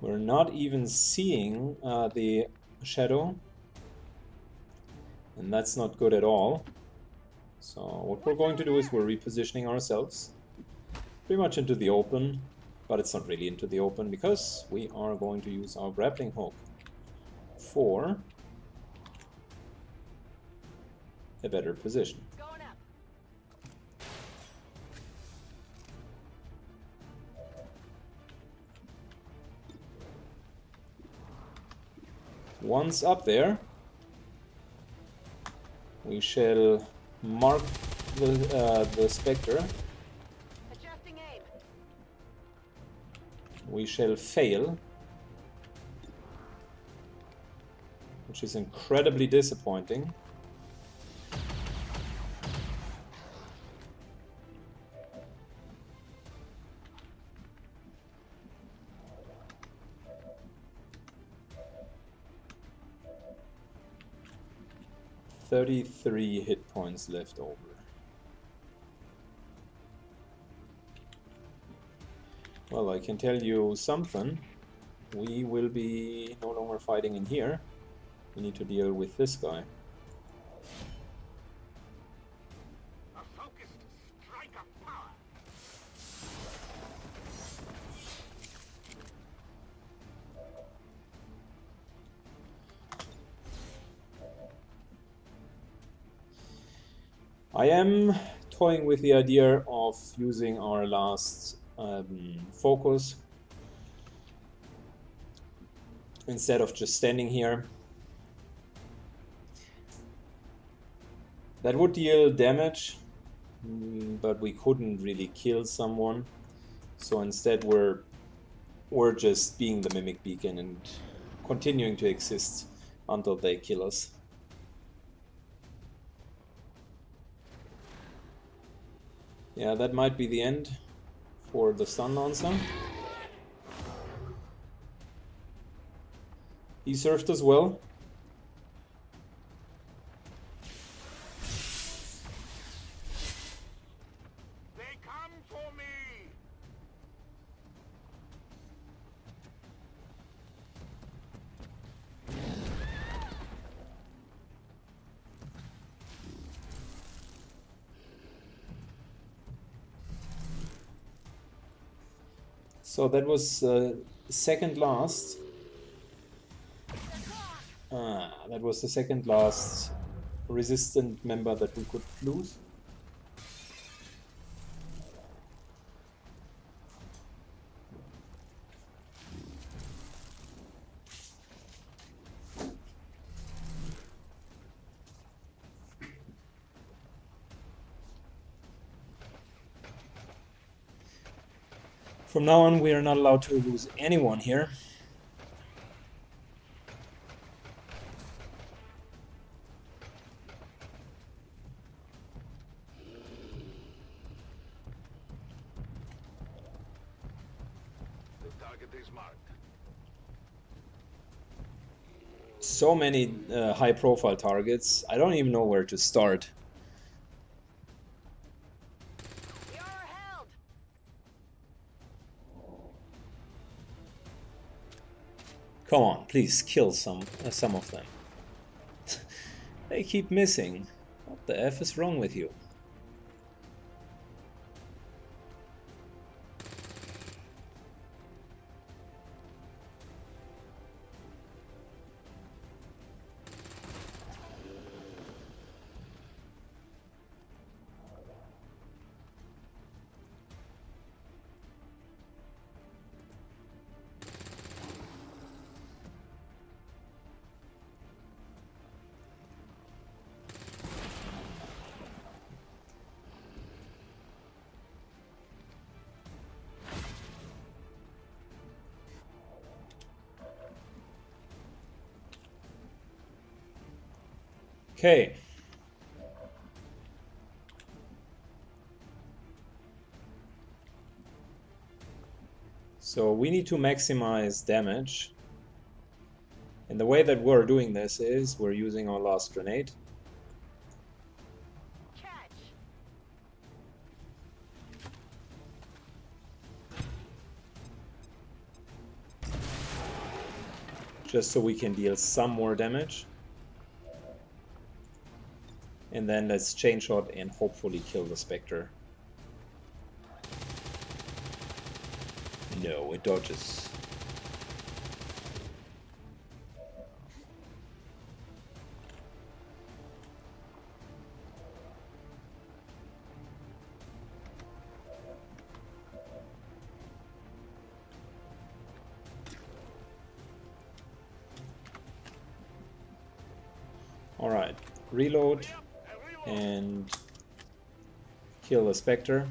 we're not even seeing the Shadow, and that's not good at all. So what we're going to do is we're repositioning ourselves pretty much into the open, but it's not really into the open because we are going to use our grappling hook for a better position. Once up there, we shall mark the Spectre. Adjusting aim. We shall fail, which is incredibly disappointing. 33 hit points left over. Well, I can tell you something. We will be no longer fighting in here. We need to deal with this guy. A focused strike of power. I am toying with the idea of using our last focus instead of just standing here. That would deal damage, but we couldn't really kill someone. So instead we're just being the mimic beacon and continuing to exist until they kill us. Yeah, that might be the end for the stun lancer. He served us well. They come for me. So that was second last. That was the second last resistant member that we could lose. From now on, we are not allowed to lose anyone here. The target is marked. So many high-profile targets. I don't even know where to start. We are held. Come on, please kill some of them. They keep missing. What the F is wrong with you? Okay. So we need to maximize damage. And the way that we're doing this is we're using our last grenade. Catch. Just so we can deal some more damage. And then let's chain shot and hopefully kill the Spectre. No, it dodges. All right, reload and kill the Spectre.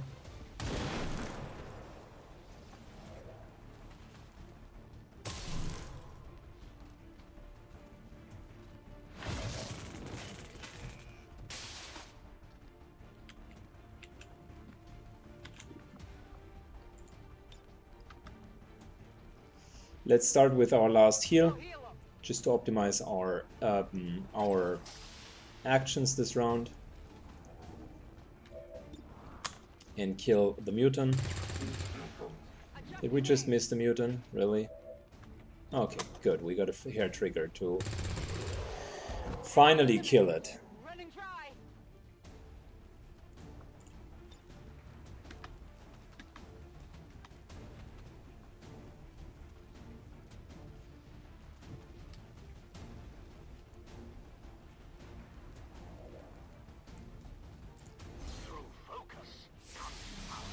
Let's start with our last heal, just to optimize our actions this round and kill the mutant. Did we just miss the mutant? Really? Okay, good. We got a hair trigger to finally kill it. Running dry. Through focus comes power.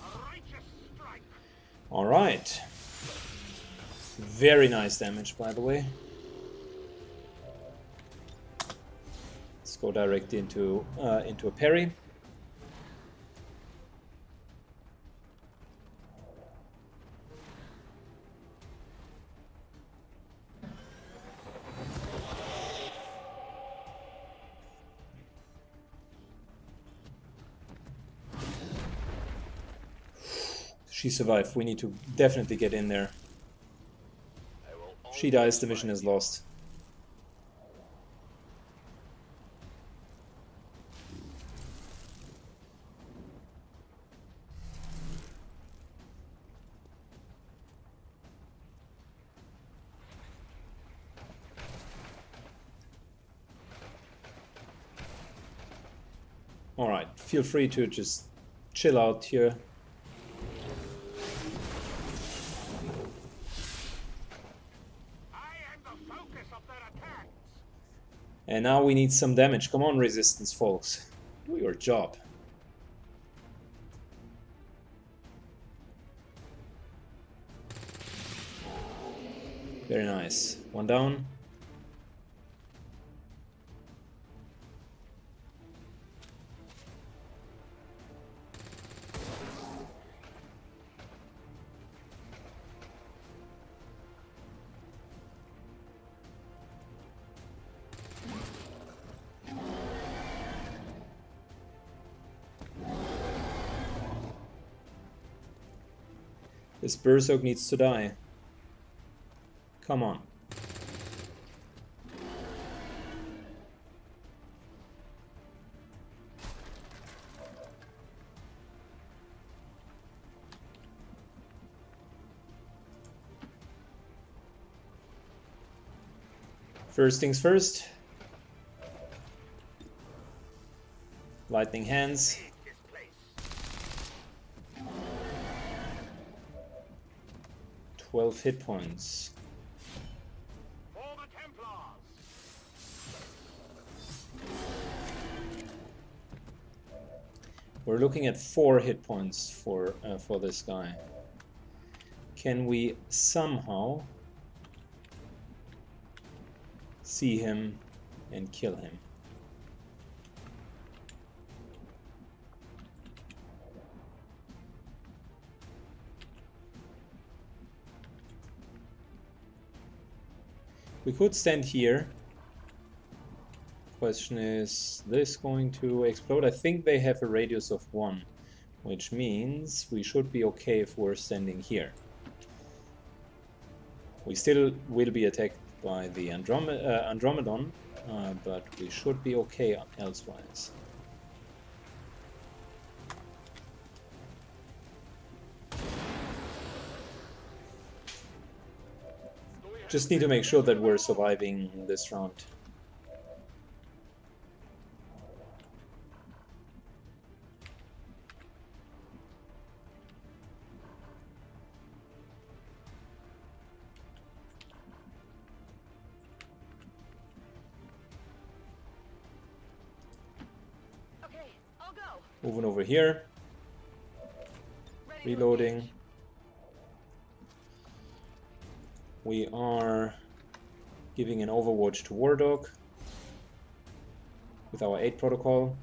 A righteous strike. All right. Very nice damage, by the way. Let's go directly into a parry. She survived. We need to definitely get in there. If she dies, the mission is lost. Alright, feel free to just chill out here. And now we need some damage. Come on, resistance, folks. Do your job. Very nice. One down. This Berserk needs to die. Come on. First things first. Lightning hands. 12 hit points. For the Templars. We're looking at 4 hit points for this guy. Can we somehow see him and kill him? We could stand here. Question is this going to explode? I think they have a radius of 1, which means we should be okay if we're standing here. We still will be attacked by the Andromedon, but we should be okay elsewise. Just need to make sure that we're surviving this round. Okay, I'll go. Moving over here. Ready to Reloading. engage. We are giving an Overwatch to War Dog with our 8 protocol.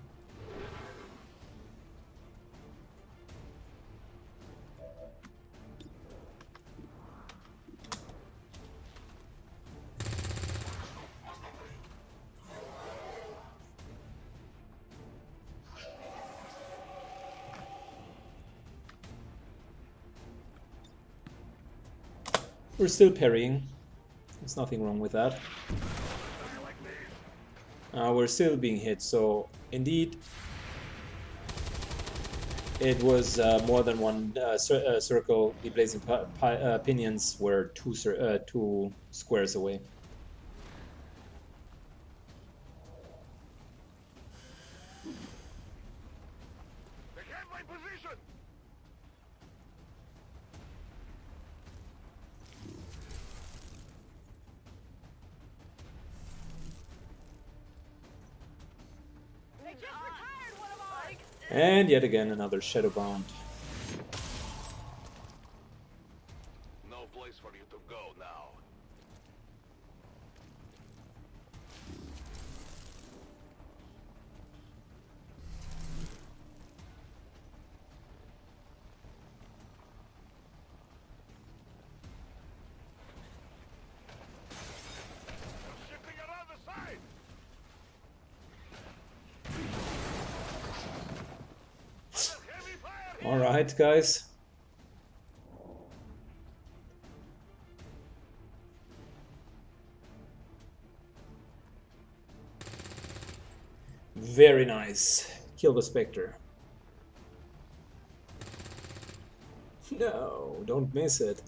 We're still parrying. There's nothing wrong with that. We're still being hit, so indeed it was more than one circle. The blazing pinions were two squares away. They have my position! They just retired one of ours! And yet again another shadowbound. No place for you to go now. Shifting around the side! Heavy fire here! Alright, guys. Very nice. Kill the Spectre. No, don't miss it.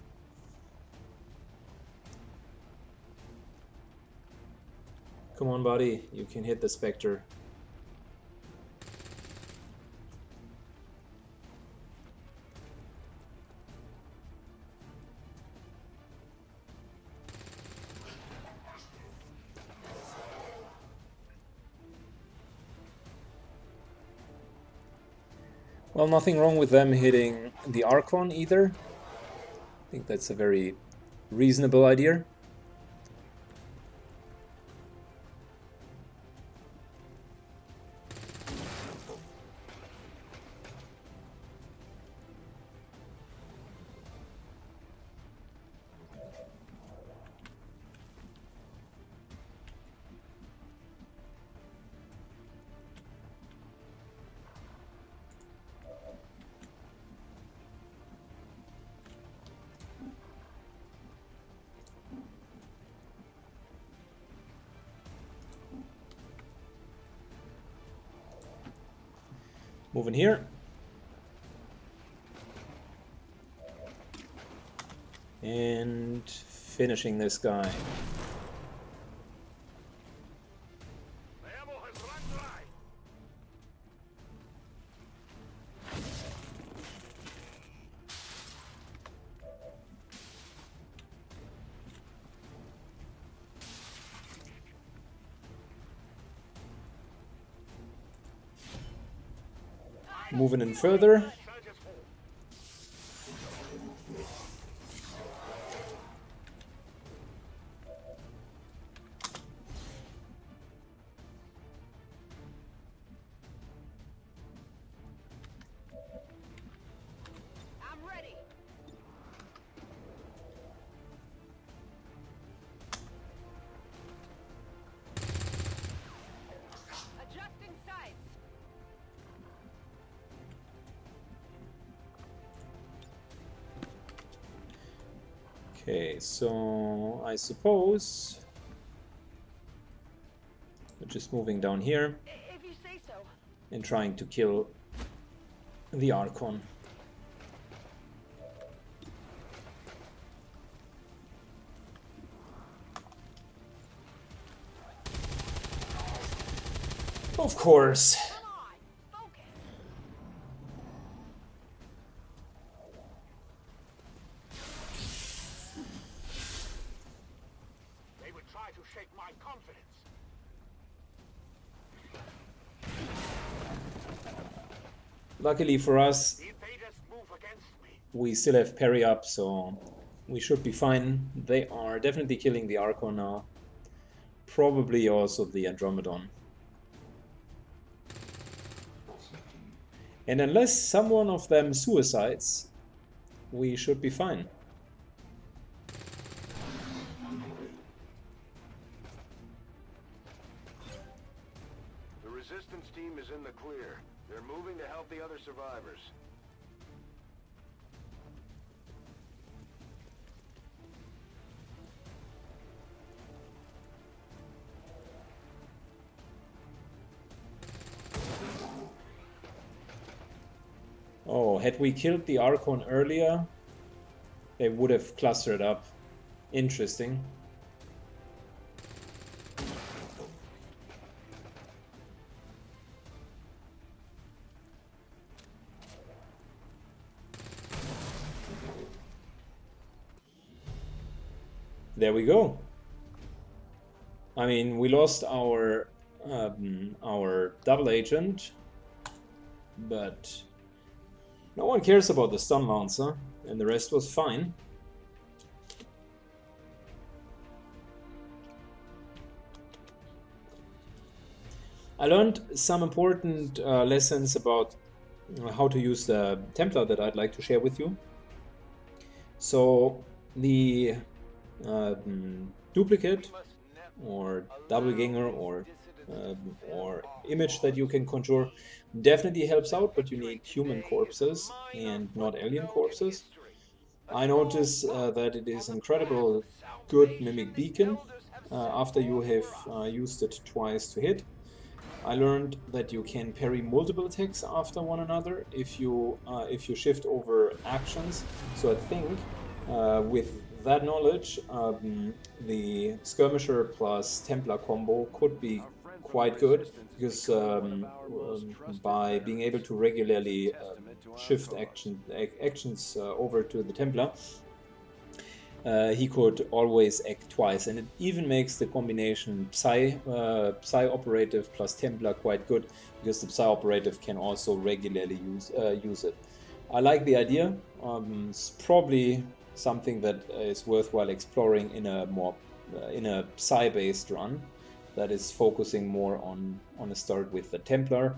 Come on, buddy. You can hit the Spectre. Well, nothing wrong with them hitting the Archon either. I think that's a very reasonable idea. Moving here. And finishing this guy. The ammo has run dry. Moving in further. Charges full. I'm ready. Adjusting sights. Okay, so I suppose we're just moving down here If you say so. and trying to kill the Archon. Of course. Come on, focus. They would try to shake my confidence. Luckily for us, The invaders move against me. we still have parry up, so we should be fine. They are definitely killing the Archon now. Probably also the Andromedon. And unless someone of them suicides, we should be fine. The resistance team is in the clear. They're moving to help the other survivors. Oh, had we killed the Archon earlier, they would have clustered up. Interesting. There we go. I mean, we lost our double agent, but no one cares about the stun lancer, and the rest was fine. I learned some important lessons about how to use the Templar that I'd like to share with you. So the duplicate or doppelganger or image that you can conjure definitely helps out, but you need human corpses and not alien corpses. I notice that it is incredible good mimic beacon after you have used it twice to hit. I learned that you can parry multiple attacks after one another if you shift over actions. So I think with that knowledge, the Skirmisher plus Templar combo could be quite good, because by being able to regularly shift actions over to the Templar, he could always act twice, and it even makes the combination Psy Operative plus Templar quite good, because the Psy Operative can also regularly use it. I like the idea. It's probably something that is worthwhile exploring in a more Psy-based run that is focusing more on a start with the Templar,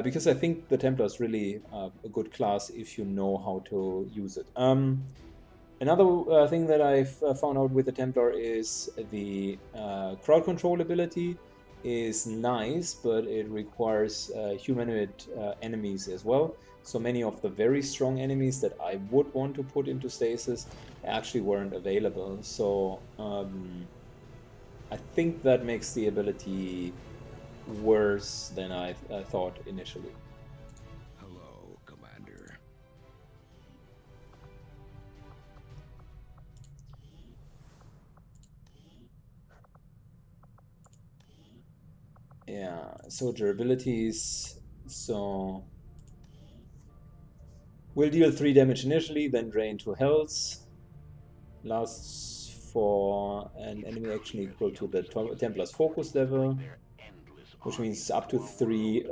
because I think the Templar is really a good class if you know how to use it. Another thing that I've found out with the Templar is the crowd control ability is nice, but it requires humanoid enemies as well. So many of the very strong enemies that I would want to put into stasis actually weren't available. So I think that makes the ability worse than I thought initially. Hello, Commander. Yeah, soldier abilities. So will deal 3 damage initially, then drain 2 health. Lasts for an enemy action equal to the Templar's focus level, which means up to 3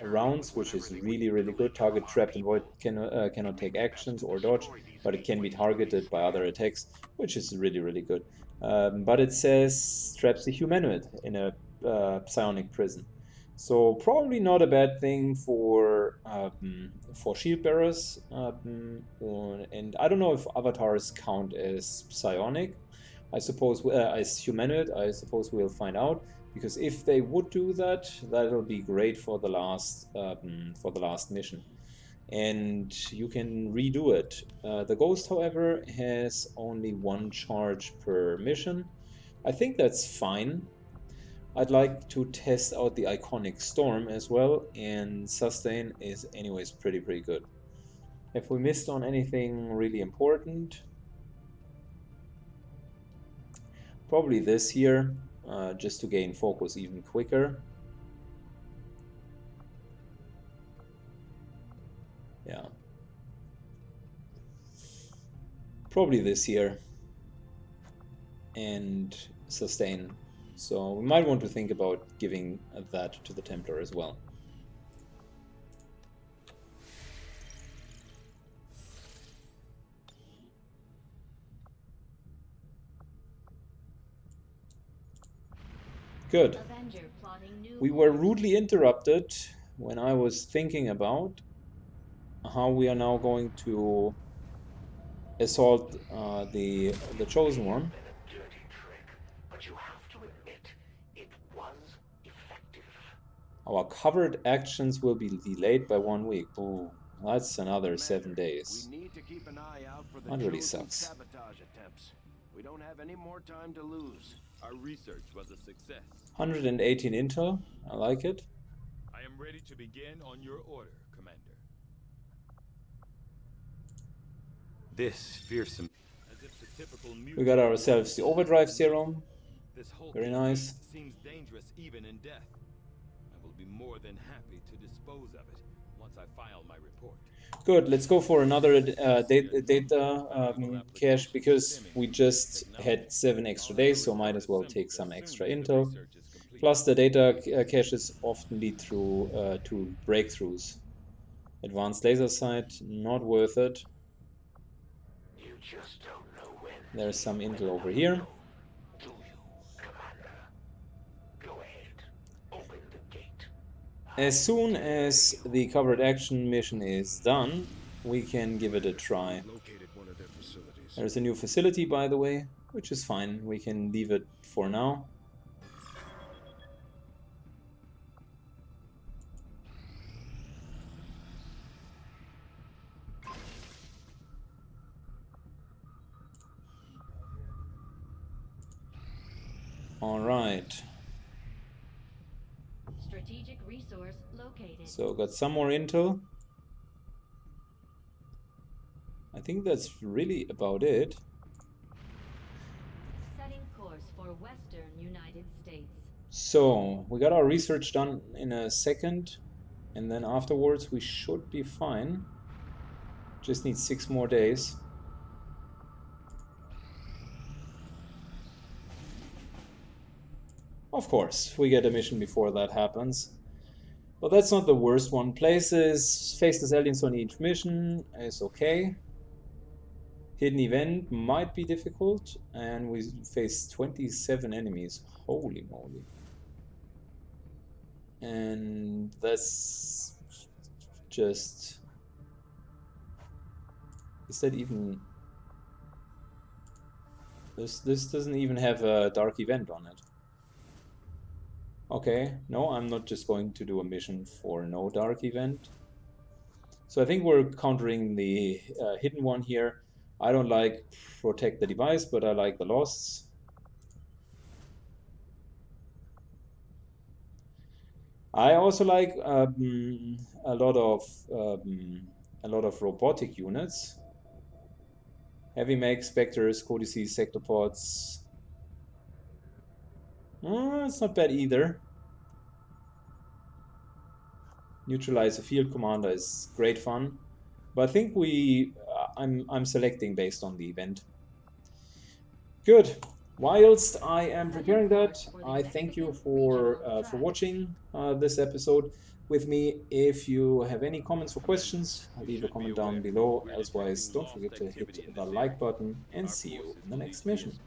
rounds, which is really, really good. Target trapped and void cannot take actions or dodge, but it can be targeted by other attacks, which is really, really good. But it says traps the humanoid in a psionic prison. So probably not a bad thing for shield bearers, and I don't know if avatars count as psionic. I suppose as humanoid. I suppose we'll find out, because if they would do that, that'll be great for the last mission, and you can redo it. The Ghost, however, has only 1 charge per mission. I think that's fine. I'd like to test out the Iconic Storm as well, and Sustain is anyways pretty good. Have we missed on anything really important? Probably this here, just to gain focus even quicker. Yeah. Probably this here. And Sustain. So we might want to think about giving that to the Templar as well. Good. We were rudely interrupted when I was thinking about how we are now going to assault the Chosen One. Our covered actions will be delayed by 1 week. Ooh, that's another 7 days. We need to keep an eye out for the That really Chosen sucks. sabotage attempts. We don't have any more time to lose. Our research was a success. 118 intel. I like it. I am ready to begin on your order, Commander. This fearsome. We got ourselves the overdrive serum. This whole Very nice. seems dangerous even in death. I will be more than happy to dispose of it once I file my report. Good, let's go for another data cache, because we just had 7 extra days, so might as well take some extra intel. Plus the data caches often lead through to breakthroughs. Advanced laser sight, not worth it. You just don't know when. There's some intel over here. Do you, Commander? Go ahead. Open the gate. As soon as the covered action mission is done, we can give it a try. Located one of their facilities. There's a new facility, by the way, which is fine. We can leave it for now. All right. Strategic resource located. So got some more intel. I think that's really about it. Setting course for Western United States. So we got our research done in a second, and then afterwards we should be fine. Just need 6 more days. Of course, we get a mission before that happens. But that's not the worst one. Places, faceless aliens on each mission is okay. Hidden event might be difficult, and we face 27 enemies. Holy moly. And that's just... Is that even... This doesn't even have a dark event on it. Okay, no, I'm not just going to do a mission for no dark event. So I think we're countering the hidden one here. I don't like protect the device, but I like the losts. I also like a lot of robotic units. Heavy mech, specters, codices, sectopods. It's not bad either. Neutralize a field commander is great fun, but I think I'm selecting based on the event. Good. Whilst I am preparing that, I thank you for watching this episode with me. If you have any comments or questions, leave a comment down below. Otherwise, don't forget to hit the like button, and see you in the next mission.